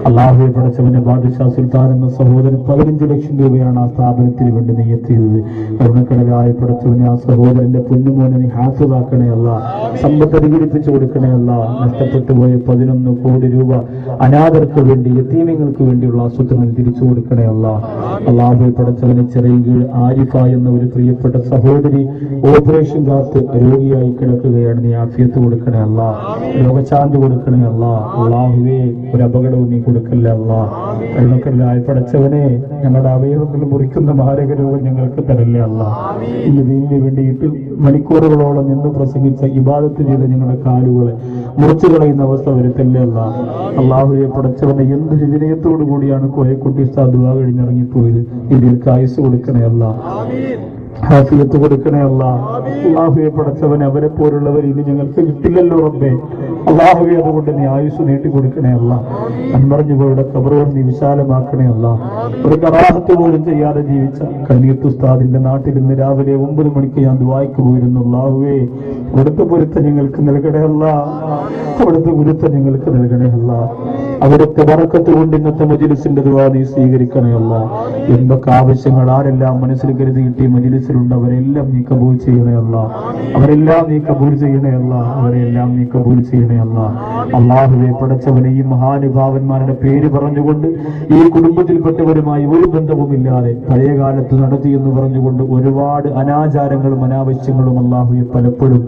അള്ളാഹുവെ പടച്ചവനെ ബാദുഷാ സുൽത്താൻ എന്ന സഹോദരൻ 15 ലക്ഷം രൂപയാണ് ആ സ്ഥാപനത്തിന് വേണ്ടി നെയ്യത്ത് ചെയ്തത്. കരുണക്കടലായ പടച്ചവനെ ആ സഹോദരന്റെ പൊന്നുമോനെ നീ ഹാഫിളാക്കണേ അല്ലാ. സമ്പത്ത് അധികരിപ്പിച്ചു കൊടുക്കണേ അല്ലാ. നഷ്ടപ്പെട്ടു പോയ 11 കോടി രൂപ അനാഥർക്ക് വേണ്ടി യതീമങ്ങൾക്ക് വേണ്ടിയുള്ള ആസൂത്രണം തിരിച്ചു കൊടുക്കണേ അല്ലാ. അള്ളാഹുവെ പടച്ചവനെ ചെറിയ ആരിഫ എന്ന ഒരു പ്രിയപ്പെട്ട സഹോദരി ഓപ്പറേഷൻ കാത്ത് രോഗിയായി കിടക്കുകയാണ്. നീ ആഫിയത്ത് കൊടുക്കണേ അല്ലാ. രോഗശാന്തി കൊടുക്കണേ അല്ലാ. അള്ളാഹുവേ ഒരു അപകടവും നീ കൊടുക്കല്ലേ അല്ലാ. കരുണക്കടലായ പടച്ചവനെ ഞങ്ങളുടെ അവയവങ്ങൾ മുറിക്കുന്ന മാരക രോഗം ഞങ്ങൾക്ക് തരല്ലേ അല്ലാ. ഇന്ന് ദീനിന് വേണ്ടിയിട്ട് മണിക്കൂറുകളോളം നിന്ന് പ്രസംഗിച്ച ഇബാദത്ത് ചെയ്ത ഞങ്ങളുടെ കാലുകളെ മുറിച്ചു കളയുന്ന അവസ്ഥ വരുത്തല്ലേ അല്ലാ. അള്ളാഹുവെ പടച്ചവനെ എന്തൊരു വിനയത്തോടു കൂടിയാണ് കോയക്കുട്ടി ഉസ്താദ് ദുആ കഴിഞ്ഞിറങ്ങിപ്പോയത്. ഇതിൽ ആയുസ് കൊടുക്കണേ അല്ലാ. ഹാഫിയത്ത് കൊടുക്കണേ അല്ലാ. അള്ളാഹുവെ പടച്ചവനെ അവരെ പോലുള്ളവർ ഇനി ഞങ്ങൾക്ക് കിട്ടില്ലല്ലോ റബ്ബേ. അള്ളാഹുവെ അതുകൊണ്ട് നീ ആയുസ് നീട്ടി കൊടുക്കണേ അല്ലാ. അൻപറഞ്ഞുപോയുടെ ഖബറുകൾ നീ വിശാലമാക്കണേ അല്ലാ. ഒരു കറാഹത്ത് പോലും ചെയ്യാതെ ജീവിച്ച കനിയത്ത് ഉസ്താദിന്റെ നാട്ടിൽ ഇന്ന് രാവിലെ 9 മണിക്ക് ഞാൻ ദുആയ്ക്ക് പോയിരുന്നു. അള്ളാഹുവേ അവിടുത്തെ പൊരുത്തം ഞങ്ങൾക്ക് നൽകണേ അല്ലാ. അവിടുത്തെ പൊരുത്തം ഞങ്ങൾക്ക് നൽകണേ അല്ലാ. അവിടുത്തെ ബറക്കത്ത് കൊണ്ട് ഇന്നത്തെ മജ്‌ലിസിന്റെ ദുആ നീ സ്വീകരിക്കണേ അല്ലാ. എന്തൊക്കെ ആവശ്യങ്ങൾ ആരെല്ലാം മനസ്സിൽ കരുതി കിട്ടി മജ്‌ലിസിലുണ്ട് അവരെല്ലാം നീ കബൂൽ ചെയ്യണേ അല്ലാ. അവരെല്ലാം നീ കബൂൽ ചെയ്യണേ അല്ലാ. അവരെല്ലാം നീ കബൂൽ ചെയ്യണേ അല്ലാ. അല്ലാഹുവേ പടച്ചവനെ ഈ മഹാനുഭാവന്മാരുടെ പേര് പറഞ്ഞുകൊണ്ട് ഈ കുടുംബത്തിൽപ്പെട്ടവരുമായി ഒരു ബന്ധവുമില്ലാതെ പഴയ കാലത്ത് നടത്തിയെന്ന് പറഞ്ഞുകൊണ്ട് ഒരുപാട് അനാചാരങ്ങളും അനാവശ്യങ്ങളും അല്ലാഹുവേ പലപ്പോഴും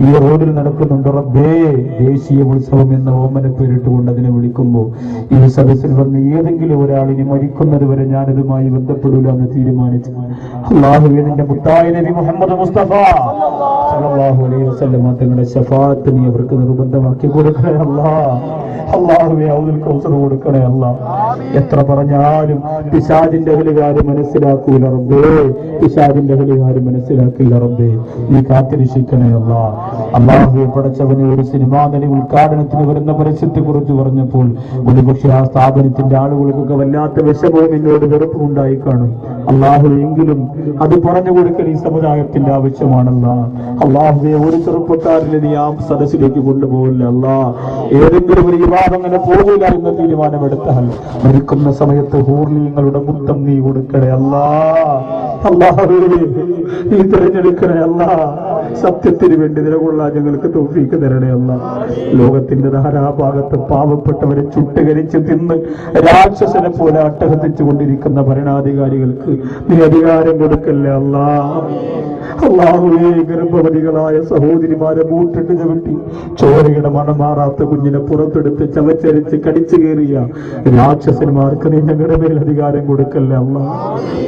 ഈ റോഡിൽ നടക്കുന്നുണ്ട് റബ്ബേ. ദേശീയ ഉത്സവം എന്ന ഓമന പേരിട്ടുകൊണ്ട് അതിനെ വിളിക്കുമ്പോൾ ഈ സദസ്സിൽ വന്ന് ഏതെങ്കിലും ഒരാളിനെ മരിക്കുന്നത് വരെ ഞാനതുമായി ബന്ധപ്പെടില്ല എന്ന് തീരുമാനിച്ചു. അല്ലാഹുവേ നിന്റെ മുത്തായ നബി മുഹമ്മദ് മുസ്തഫ സല്ലല്ലാഹു അലൈഹി വസല്ലം തങ്ങളുടെ ശഫാഅത്ത് നീ അവർക്ക് നിർബന്ധമാക്കി കൊടുക്കണേ അല്ലാ. അല്ലാഹുവേ ഔദുൽ കൗസർ കൊടുക്കണേ അല്ലാ. എത്ര പറഞ്ഞാലും പിശാചിന്റെ അഹലുകാര് മനസ്സിലാക്കൂല റബ്ബേ. പിശാചിന്റെ അഹലുകാര് മനസ്സിലാക്കില്ല റബ്ബേ. നീ കാത്തിരക്ഷിക്കണേ അല്ലാ. അല്ലാഹുവേ പടച്ചവനെ ഒരു സിനിമാ നടി ഉദ്ഘാടനത്തിന് വരുന്ന പരസ്യത്തെ കുറിച്ച് പറഞ്ഞപ്പോൾ ഒരുപക്ഷെ ആ സ്ഥാപനത്തിന്റെ ആളുകൾക്കൊക്കെ വല്ലാത്ത വിഷമവും എന്നോട് വെറുപ്പും ഉണ്ടായി കാണും. അല്ലാഹുവേ എങ്കിലും അത് പറഞ്ഞു കൊടുക്കൽ ഈ സമുദായത്തിന്റെ ആവശ്യമാണല്ലാ. അല്ലാഹുവേ ഒരു ചെറുപ്പക്കാരനെ നീ ആ സദസ്സിലേക്ക് കൊണ്ടുപോകില്ല അല്ലാ. ഏതെങ്കിലും ഒരു വിവാദം അങ്ങനെ പോകില്ല എന്ന തീരുമാനമെടുത്താൽ മരിക്കുന്ന സമയത്ത് ഹൂർലിങ്ങളുടെ മുത്തം നീ കൊടുക്കണേ അല്ലാ. അല്ലാഹുവേ നീ തിരഞ്ഞെടുക്കണേ അല്ലാ. സത്യത്തിന് വേണ്ടി നിലകൊള്ളാൻ ഞങ്ങൾക്ക് തൗഫീഖ് തരണേ അല്ലാ. ലോകത്തിന്റെ ധാരാഭാഗത്ത് പാവപ്പെട്ടവരെ ചുട്ടുകരിച്ച് തിന്ന് രാക്ഷസനെ പോലെ അട്ടഹസിച്ചു കൊണ്ടിരിക്കുന്ന ഭരണാധികാരികൾക്ക് നീ അധികാരം കൊടുക്കല്ലേ അല്ലാ. അല്ലാഹുവേ ഗർഭവതികളായ സഹോദരിമാരെ മൂട്ടിട്ട് ചവിട്ടി ചോരയുടെ മണം മാറാത്ത കുഞ്ഞിനെ പുറത്തെടുത്ത് ചവച്ചരിച്ച് കടിച്ചു കയറിയ രാക്ഷസന്മാർക്ക് നീ ഞങ്ങളുടെ മേൽ അധികാരം കൊടുക്കല്ലേ അല്ലാ.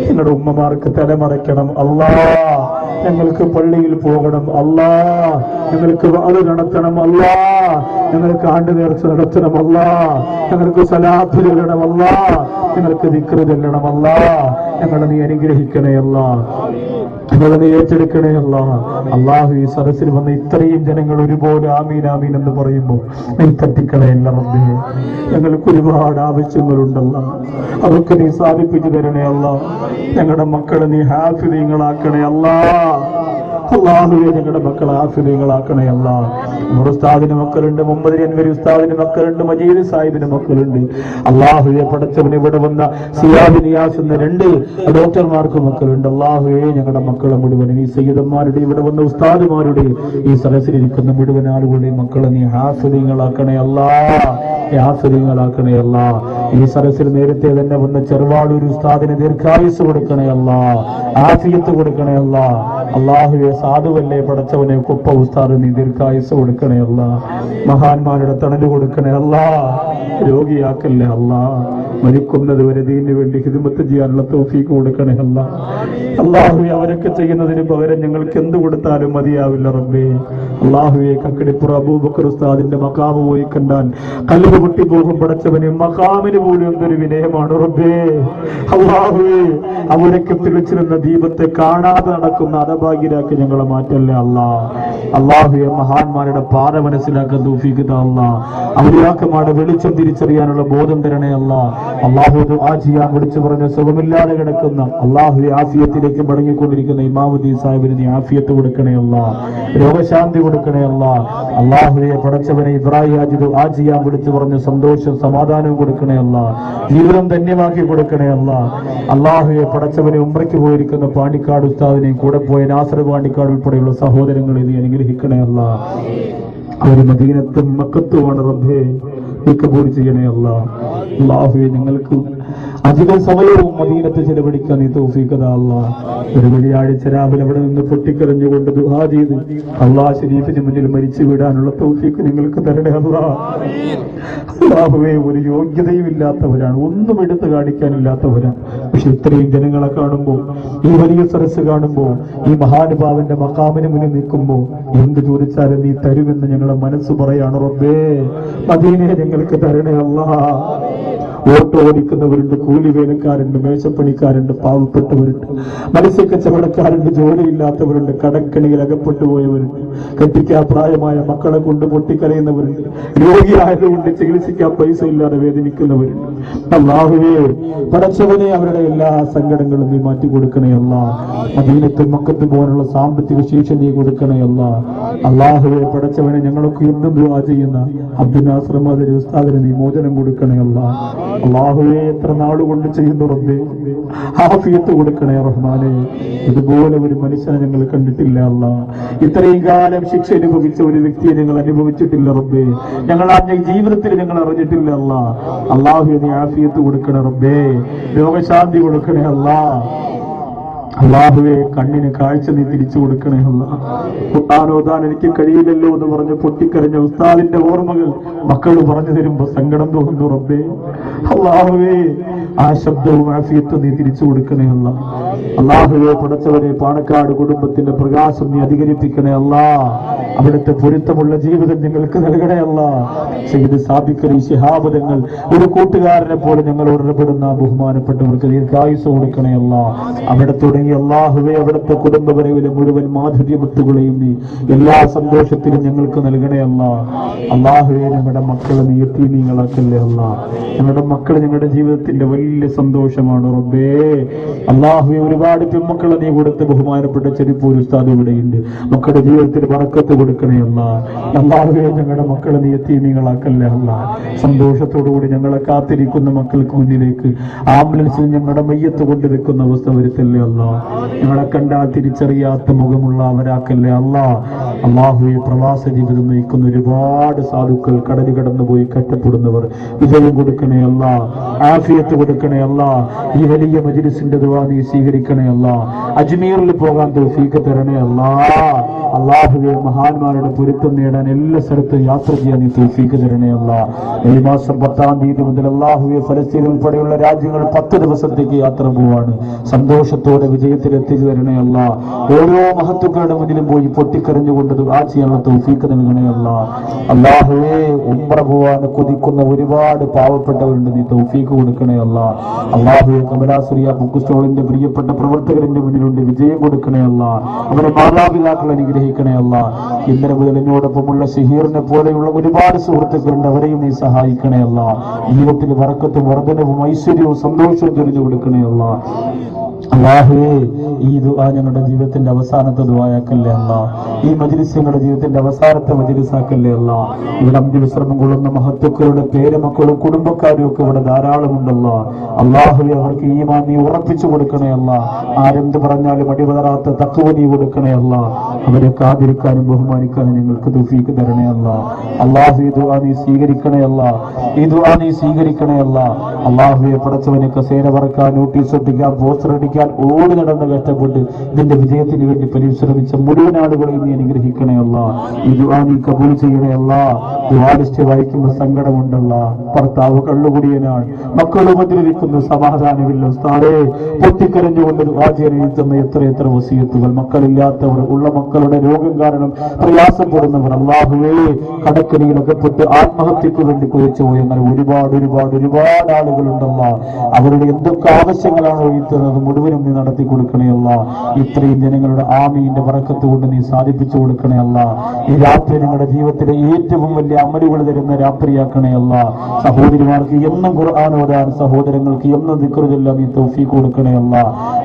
ഞങ്ങളുടെ ഉമ്മമാർക്ക് തലമറയ്ക്കണം അല്ലാ. ഞങ്ങൾക്ക് പള്ളിയിൽ പോകണം അല്ലാ. ഞങ്ങൾക്ക് അത് നടത്തണം അല്ലാ. ഞങ്ങൾക്ക് ആണ്ട് നേർച്ച നടത്തണം അല്ലാ. ഞങ്ങൾക്ക് സലാത്ത് ചൊല്ലണം അല്ലാ. ഞങ്ങൾക്ക് ദിക്ർ ചൊല്ലണം അല്ലാ. ഞങ്ങളെ നീ അനുഗ്രഹിക്കണേ അല്ലാ. ഞങ്ങളെ നീ ഏറ്റെടുക്കണേ അല്ലാ. അല്ലാഹു ഈ സദസ്സിൽ വന്ന ഇത്രയും ജനങ്ങൾ ഒരുപോലെ ആമീൻ ആമീൻ എന്ന് പറയുമ്പോൾ നീ തട്ടിക്കളയല്ല റബ്ബേ. ഞങ്ങൾക്ക് ഒരുപാട് ആവശ്യങ്ങളുണ്ടല്ലോ. അതൊക്കെ നീ സാധിപ്പിച്ചു തരണേ അല്ലാ. ഞങ്ങളുടെ മക്കളെ നീ ഹാഫിളീങ്ങളാക്കണേ അല്ലാ. അല്ലാഹുവേ ഞങ്ങളുടെ മക്കളെ ഹാഫിളീങ്ങളാക്കണേ അല്ലാ. ഉസ്താദിന് മക്കളുണ്ട്, മുഹമ്മദ് അൻവരി ഉസ്താദിന് മക്കളുണ്ട്, മജീദ് സാഹിബിന് മക്കളുണ്ട്. അല്ലാഹുവേ പടച്ചവനെ ഇവിടെ വന്ന സിയാദ് നിയാസ് എന്ന 2 ഡോക്ടർമാർക്ക് മക്കളുണ്ട്. അല്ലാഹുവേ ഞങ്ങളുടെ മക്കളെ മുഴുവൻ ഈ സയ്യിദന്മാരുടെ ഇവിടെ വന്ന ഉസ്താദുമാരുടെ ഈ സദസ്സിലിരിക്കുന്ന മുഴുവൻ ആളുകളുടെയും മക്കളെ നീ ഹാഫിളീങ്ങളാക്കണേ അല്ലാ. ഹാഫിളീങ്ങളാക്കണേ അല്ലാ. ഈ സദസ്സിൽ നേരത്തെ തന്നെ വന്ന ചെറുവാളൂർ ഉസ്താദിന് ദീർഘായുസ് കൊടുക്കണേ അല്ലാ. ആഫിയത്ത് കൊടുക്കണേ അല്ലാ. അല്ലാഹുവേ സാധുവല്ലേ പടച്ചവനെ കുപ്പ ഉസ്താദ് നീ ദീർഘായുസ് കൊടുക്കണേ അല്ലാ. മഹാന്മാരുടെ തണല് കൊടുക്കണേ അല്ലാ. രോഗിയാക്കല്ലേ അല്ലാ. മരിക്കുന്നത് വരെ ദീനിന് വേണ്ടി ഖിദ്മത്ത് ചെയ്യാനുള്ള തൗഫീഖ് കൊടുക്കണേ അല്ലാ. അല്ലാഹുവേ, അവരൊക്കെ ചെയ്യുന്നതിന് പകരം ഞങ്ങൾക്ക് എന്ത് കൊടുത്താലും മതിയാവില്ല റബ്ബേ. അല്ലാഹുവേ, കക്കടിപ്പുറ അബൂബക്കർ ഉസ്താദിന്റെ മഖാമ് പോയി കണ്ടാൽ കല്ല് പൊട്ടി പോകും പടച്ചവന്. മഖാമിന് പോലും എന്തൊരു വിനയമാണ് റബ്ബേ. അല്ലാഹുവേ, അവരൊക്കെ തിളിച്ചിരുന്ന ദീപത്തെ കാണാതെ നടക്കുന്ന അധഭാഗ്യരാക്കി ഞങ്ങളെ മാറ്റല്ലേ അല്ലാ. അല്ലാഹുവേ, മഹാന്മാരുടെ പാത മനസ്സിലാക്കാൻ തൗഫീഖ് താ അല്ലാ. അവരിയാക്കന്മാരുടെ വെളിച്ചം തിരിച്ചറിയാനുള്ള ബോധം തരണേ അല്ലാ. അല്ലാഹു ദുആ ചെയ്യാൻ വിളിച്ചു പറഞ്ഞ സുഖമില്ലാതെ കിടക്കുന്ന അല്ലാഹുവേ, ആഫിയത്തിലേക്ക് മടങ്ങിക്കൊണ്ടിരിക്കുന്ന ഇമാമുദ്ദീൻ സാഹിബിന് നീ ആഫിയത്ത് കൊടുക്കണേ അല്ലാ. രോഗശാന്തി കൊടുക്കണേ അല്ലാ. അല്ലാഹുവേ, പടച്ചവനെ ഇബ്രാഹിം ഹാജി ദുആ ചെയ്യാൻ വിളിച്ചു പറഞ്ഞ സന്തോഷം സമാധാനവും കൊടുക്കണേ അല്ലാ. ജീവിതം ധന്യമാക്കി കൊടുക്കണേ അല്ലാ. അല്ലാഹുവേ, പടച്ചവനെ ഉംറയ്ക്ക് പോയിരിക്കുന്ന പാണ്ടിക്കാട് ഉസ്താദിനെയും കൂടെ പോയ നാസർ പാണ്ടിക്കാട് ഉൾപ്പെടെയുള്ള സഹോദരങ്ങളെ നീ അനുഗ്രഹിക്കണേ അല്ലാ. അവര് മദീനത്തും മക്കത്തുമാണ് റബ്ബേ, നീ കബൂൽ ചെയ്യണേ അല്ലാ. അല്ലാഹുവേ, ഞങ്ങൾക്ക് അധികം സമയവും മദീനത്ത് ചെലവഴിക്കാൻ നീ തൗഫീഖ് താ അല്ലാ. ഒരു വെള്ളിയാഴ്ച രാവിലെ അവിടെ നിന്ന് പൊട്ടിക്കരഞ്ഞുകൊണ്ട് ദുആ ചെയ്ത് അല്ലാഹ് ശരീഫിന് മുന്നിൽ മരിച്ചു വിടാനുള്ള തൗഫീഖ് നിങ്ങൾക്ക് തരണേ അല്ലാ. അല്ലാഹുവേ, ഒരു യോഗ്യതയും ഇല്ലാത്തവരാണ്, ഒന്നും എടുത്തു കാണിക്കാനില്ലാത്തവരാണ്. പക്ഷെ ഇത്രയും ജനങ്ങളെ കാണുമ്പോൾ, ഈ വലിയ സരസ് കാണുമ്പോൾ, ഈ മഹാനുഭാവന്റെ മഖാമിന് മുന്നിൽ നിൽക്കുമ്പോൾ എന്ത് ചോദിച്ചാലും നീ തരുമെന്ന് ഞങ്ങളെ മനസ്സ് പറയാണ് റബ്ബേ. മദീനയെ ഞങ്ങൾക്ക് തരണേ അല്ലാ. ഓട്ടോ ഓടിക്കുന്നവരുണ്ട്, കൂലി വേലക്കാരുണ്ട്, മേശപ്പണിക്കാരുണ്ട്, പാവപ്പെട്ടവരുണ്ട്, മത്സ്യക്കച്ചവടക്കാരുണ്ട്, ജോലിയില്ലാത്തവരുണ്ട്, കടക്കണിയിൽ അകപ്പെട്ടു പോയവരുണ്ട്, കെട്ടിക്കാൻ പ്രായമായ മക്കളെ കൊണ്ട് പൊട്ടിക്കരയുന്നവരുണ്ട്, രോഗിയായതുകൊണ്ട് ചികിത്സിക്കാൻ പൈസ ഇല്ലാതെ വേദനിക്കുന്നവരുണ്ട്. അല്ലാഹുവേ, പടച്ചവനെ, അവരുടെ എല്ലാ സങ്കടങ്ങളും നീ മാറ്റി കൊടുക്കണേ അല്ലാ. മദീനത്തും മക്കത്തും പോകാനുള്ള സാമ്പത്തിക ശേഷി നീ കൊടുക്കണേ അല്ലാ. അല്ലാഹുവേ, പടച്ചവനെ, ഞങ്ങളൊക്കെ ഇന്നും ദുആ ചെയ്യുന്ന അബ്ദുൽ നാസർ മദരി ഉസ്താദിന് നീ മോചനം കൊടുക്കണേ അല്ലാ. അല്ലാഹുവേ, എത്ര നാളുകൊണ്ട് ചെയ്യുന്നു റബ്ബേ, ആഫിയത്ത് കൊടുക്കണേ റഹ്മാനേ. ഇതുപോലെ ഒരു മനുഷ്യനെ ഞങ്ങൾ കണ്ടിട്ടില്ല അല്ലാ. ഇത്രയും കാലം ശിക്ഷ അനുഭവിച്ച ഒരു വ്യക്തിയെ ഞങ്ങൾ അനുഭവിച്ചിട്ടില്ല റബ്ബേ. ഞങ്ങൾ ആ ജീവിതത്തിൽ ഞങ്ങൾ അറിഞ്ഞിട്ടില്ല അല്ലാ. അല്ലാഹുവേ, നീ ആഫിയത്ത് കൊടുക്കണേ റബ്ബേ, രോഗശാന്തി കൊടുക്കണേ അല്ലാ. അല്ലാഹുവേ, കണ്ണിന് കാഴ്ച നീ തിരിച്ചു കൊടുക്കണേ അല്ലാ. ഖുർആൻ ഓതാൻ എനിക്ക് കഴിയില്ലല്ലോ എന്ന് പറഞ്ഞ് പൊട്ടിക്കരഞ്ഞ ഉസ്താദിന്റെ ഓർമ്മകൾ മക്കൾ പറഞ്ഞു തരുമ്പോ സങ്കടം തോന്നുന്നു റബ്ബേ. അല്ലാഹുവേ, ആ ശബ്ദവും ആഫിയത്തും നീ തിരിച്ചു കൊടുക്കണേ അല്ലാ. അല്ലാഹുവേ, പടച്ചവനെ, പാണക്കാട് കുടുംബത്തിന്റെ പ്രകാശം നീ അധികരിപ്പിക്കണേ അല്ലാ. അവിടുത്തെ പൊരുത്തമുള്ള ജീവിതം ഞങ്ങൾക്ക് നൽകണേ അല്ലാ. സയ്യിദ് സാബിഖ് അലി ശിഹാബ് തങ്ങൾ ഒരു കൂട്ടുകാരനെ പോലെ ഞങ്ങളോട് ഇടപെടുന്ന ബഹുമാനപ്പെട്ടവർക്ക് ദീർഘായുസ്സ് കൊടുക്കണേ അല്ലാ. അവിടെ തുടങ്ങി അല്ലാഹുവേ, അവിടുത്തെ കുടുംബപരവിലെ മുഴുവൻ മാധുര്യമുത്തുകളെയും നീ എല്ലാ സന്തോഷത്തിലും ഞങ്ങൾക്ക് നൽകണേ അല്ലാ. അല്ലാഹുവേ, ഞങ്ങളുടെ മക്കളെ നീ യതീമീങ്ങളാക്കല്ലേ അല്ലാ. ഞങ്ങളുടെ മക്കൾ ഞങ്ങളുടെ ജീവിതത്തിന്റെ വലിയ സന്തോഷമാണ് റബ്ബേ. അല്ലാഹുവേ, ഒരുപാട് പെൺമക്കളെ നീ കൊടുത്ത് ബഹുമാനപ്പെട്ട ചെരിപ്പൂർ ഉസ്താദ് ഇവിടെയുണ്ട്. മക്കളുടെ ജീവിതത്തിൽ ബറക്കത്ത് കൊടുക്കണേ അല്ലാ. അല്ലാഹുവേ, ഞങ്ങളുടെ മക്കളെ നീ യതീമീങ്ങളാക്കല്ലേ അല്ലാ. സന്തോഷത്തോടുകൂടി ഞങ്ങളെ കാത്തിരിക്കുന്ന മക്കൾക്ക് മുന്നിലേക്ക് ആംബുലൻസിൽ ഞങ്ങളുടെ മയ്യത്ത് കൊണ്ടുവെക്കുന്ന അവസ്ഥ വരുത്തല്ലേ അല്ലാ. ഞങ്ങളെ കണ്ടാൽ തിരിച്ചറിയാത്ത മുഖമുള്ള അവരാക്കല്ലേ അല്ലാ. അല്ലാഹുവേ, പ്രവാസ ജീവിതം നയിക്കുന്ന ഒരുപാട് സാധുക്കൾ, കടല് കടന്നുപോയി കഷ്ടപ്പെടുന്നവർ, വിജയം കൊടുക്കണേ അല്ലാ. ആഫിയത്ത് കൊടുക്കണേ അല്ലാ. ഈ വലിയ മജ്‌ലിസിന്റെ ദുആ നീ സ്വീകരിക്കണേ അല്ലാ. അജ്മീറിൽ പോകാൻ തൗഫീഖ് തരണേ അല്ലാ. അല്ലാഹുവേ, മഹാന്മാരുടെ പൊരുത്തം നേടാൻ എല്ലാ സ്ഥലത്തും യാത്ര ചെയ്യാൻ നീ തൗഫീഖ് തരണേ അല്ലാ. ഈ മാസം 10-ാം തീയതി മുതൽ അല്ലാഹുവേ, ഫലസ്തീൻ ഉൾപ്പെടെയുള്ള രാജ്യങ്ങൾ 10 ദിവസത്തേക്ക് യാത്ര പോവാണ്. സന്തോഷത്തോടെ വിജയത്തിൽ എത്തിച്ചു തരണേ അല്ലാ. ഓരോ മഹത്തുക്കളുടെ മുന്നിലും പോയി പൊട്ടിക്കരഞ്ഞുകൊണ്ട് ദുആ ചെയ്യാനുള്ള തൗഫീഖ് നൽകണേ അല്ലാ. അല്ലാഹുവേ, ഉംറ പോവാൻ കൊതിക്കുന്ന ഒരുപാട് പാവപ്പെട്ടവരുണ്ട്, നീ തൗഫീഖ് കൊടുക്കണേ അല്ലാ. അല്ലാഹുവേ, കമലാസുരിയ ബുക്ക് സ്റ്റോളിന്റെ പ്രിയപ്പെട്ട പ്രവർത്തകരുടെ മുന്നിലുണ്ട്, വിജയം കൊടുക്കണേ അല്ലാ. അവരെ മാതാപിതാക്കൾ അനുഗ്രഹിക്കണേ അല്ലാ. ഇന്നലെ മുതൽ എന്നോടൊപ്പമുള്ള ഷഹീറിനെ പോലെയുള്ള ഒരുപാട് സുഹൃത്തുക്കളുണ്ട്, അവരെയും നീ സഹായിക്കണേ അല്ലാ. ജീവിതത്തിൽ ബറക്കത്തും വർദ്ധനവും ഐശ്വര്യവും സന്തോഷവും ചൊരിഞ്ഞു കൊടുക്കണേ അല്ലാ. അല്ലാഹുവേ, ഈ ദുആ ഞങ്ങളുടെ ജീവിതത്തിന്റെ അവസാനത്തെ ദുആയാക്കല്ലേ അല്ലാ. ഈ മജ്‌ലിസ് ഞങ്ങളുടെ ജീവിതത്തിന്റെ അവസാനത്തെ മജ്‌ലിസാക്കല്ലേ അല്ലാ. ഇവിടെ അന്ത്യവിശ്രമം കൊള്ളുന്ന മഹത്തുക്കളുടെ പേരമക്കളും കുടുംബക്കാരും ഒക്കെ ഇവിടെ ധാരാളമുണ്ടല്ലോ. അല്ലാഹുവേ, അവർക്ക് ഈമാൻ നീ ഉറപ്പിച്ചു കൊടുക്കണേ അല്ലാ. ആരെന്ത് പറഞ്ഞാലും അടിപതറാത്ത തഖ്വ നീ കൊടുക്കണേ അല്ലാ. അവരെ കാത്തിരിക്കാനും ബഹുമാനിക്കാനും ഞങ്ങൾക്ക് തൗഫീഖ് തരണേ അല്ലാ. അല്ലാഹു, ഈ ദുആ നീ സ്വീകരിക്കണേ അല്ലാ. ഈ ദുആ നീ സ്വീകരിക്കണേ അല്ലാ. അല്ലാഹുവേ, പടച്ചവനെ, കസേര പറക്കാൻ, നോട്ടീസ് ഒട്ടിക്കാൻ, പോസ്റ്റർ അടിക്കാൻ ഓടി നടന്ന് കഷ്ടപ്പെട്ട് ഇതിന്റെ വിജയത്തിന് വേണ്ടി പരിശ്രമിച്ച മുഴുവൻ ആളുകളെയും നീ അനുഗ്രഹിക്കണേ അല്ലാ. ഈ ദുആ നീ കബൂൽ ചെയ്യണേ അല്ലാ. ലിസ്റ്റ് വായിക്കുമ്പോൾ സങ്കടമുണ്ടല്ല. ഭർത്താവ് കള്ളുകുടിയനാണ്, മക്കൾ ഉപദ്രവിക്കുന്നു, സമാധാനമില്ല ഉസ്താദേ. പൊട്ടിക്കരഞ്ഞുകൊണ്ട് വാചനെഴുത്തുന്ന എത്ര വസിയത്തുകൾ. മക്കളില്ലാത്തവർ, ഉള്ള മക്കളുടെ രോഗം കാരണം പ്രയാസപ്പെടുന്നവർ, അല്ലാഹുവേ കടക്കണിയിലകപ്പെട്ട് ആത്മഹത്യക്ക് വേണ്ടി കുറിച്ചുപോയി അങ്ങനെ ഒരുപാട് ആളുകളുണ്ടല്ല. അവരുടെ എന്തൊക്കെ ആവശ്യങ്ങളാണോ എഴുത്തുന്നത് മുഴുവനും നീ നടത്തി കൊടുക്കണേ അല്ല. ഇത്രയും ജനങ്ങളുടെ ആമീന്റെ ബറക്കത്ത് കൊണ്ട് നീ സാധിപ്പിച്ചു കൊടുക്കണേ അല്ല. ഈ രാത്രി നിങ്ങളുടെ ജീവിതത്തിലെ ഏറ്റവും വലിയ അമലുകൾ തരുന്ന രാത്രിയാക്കണേ അല്ല. സഹോദരിമാർക്ക് എന്നും ഖുർആൻ ഓതാൻ, സഹോദരങ്ങൾക്ക് എന്നും ദിക്ർ ചൊല്ലാൻ നീ തൗഫീഖ് കൊടുക്കണേ അല്ല.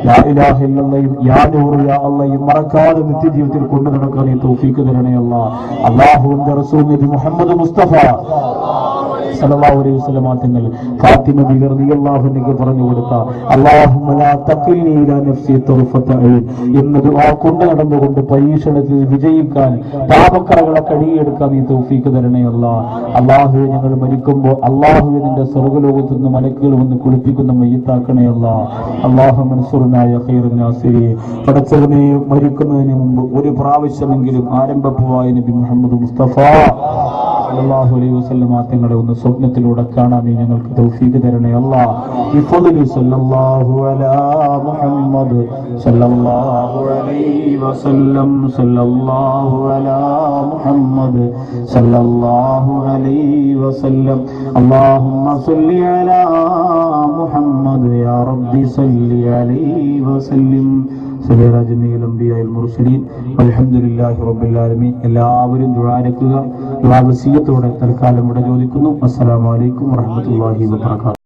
ലാ ഇലാഹ ഇല്ലല്ലാഹ് യാ നൂർ യാ അല്ലാഹ് മറക്കാതെ നിത്യജീവിതത്തിൽ കൊണ്ടു നടക്കാൻ നീ തൗഫീഖ് തരണേ അല്ല. അല്ലാഹുവിന്റെ റസൂൽ നബി മുഹമ്മദ് മുസ്തഫ സല്ലല്ലാഹു അലൈഹി വസല്ലം തങ്ങൾ ഫാത്തിമ ബിബി റളിയല്ലാഹു അൻഹ പറഞ്ഞു കൊടുത്ത അല്ലാഹുമ്മ ലാ തഖിൽനി ഇലാ നഫ്സി തർഫത ഐൻ എന്ന ദുആ കൊണ്ട് നടന്നുകൊണ്ട് പരീക്ഷണത്തിൽ വിജയിക്കാൻ, പാപക്കറകളെ കഴുകിയെടുക്കാൻ നീ തൗഫീഖ് തരണേ അല്ലാഹ്. അല്ലാഹുവേ ഞങ്ങൾ മരിക്കുമ്പോൾ അല്ലാഹുവേ നിന്റെ സ്വർഗ്ഗലോകത്തു നിന്ന് മലക്കുകൾ വന്ന് കുളിപ്പിക്കുന്ന മയ്യിത്താക്കണേ അല്ലാഹ്. അല്ലാഹു മൻസുർനാ യാ ഖൈറുൻ നാസിരി. പടച്ചവനെ മരിക്കുന്നതിന് മുമ്പ് ഒരു പ്രാവശ്യമെങ്കിലും ആരംഭപ്പുവായ നബി മുഹമ്മദ് മുസ്തഫ സല്ലല്ലാഹു അലൈഹി വസല്ലം തങ്ങളെ ഒന്ന് സ്വപ്നത്തിലൂടെ കാണാൻ നീ ഞങ്ങൾക്ക് തൗഫീഖ് തരണേ അല്ലാഹ്. ബിഫദ്ലി സല്ലല്ലാഹു അലാ മുഹമ്മദ് സല്ലല്ലാഹു അലൈഹി വസല്ലം സല്ലല്ലാഹു അലാ മുഹമ്മദ് സല്ലല്ലാഹു അലൈഹി വസല്ലം. അല്ലാഹുമ്മ സല്ലി അലാ മുഹമ്മദ് യാ റബ്ബി സല്ലി അലൈഹി വസല്ലം. അൽഹംദുലില്ലാഹി റബ്ബിൽ ആലമീൻ. എല്ലാവരും ദുആ വസിയത്തോടെ തൽക്കാലം ഇവിടെ ചോദിക്കുന്നു. അസ്സലാമു അലൈക്കും വറഹ്മത്തുള്ളാഹി വബറകാതുഹു.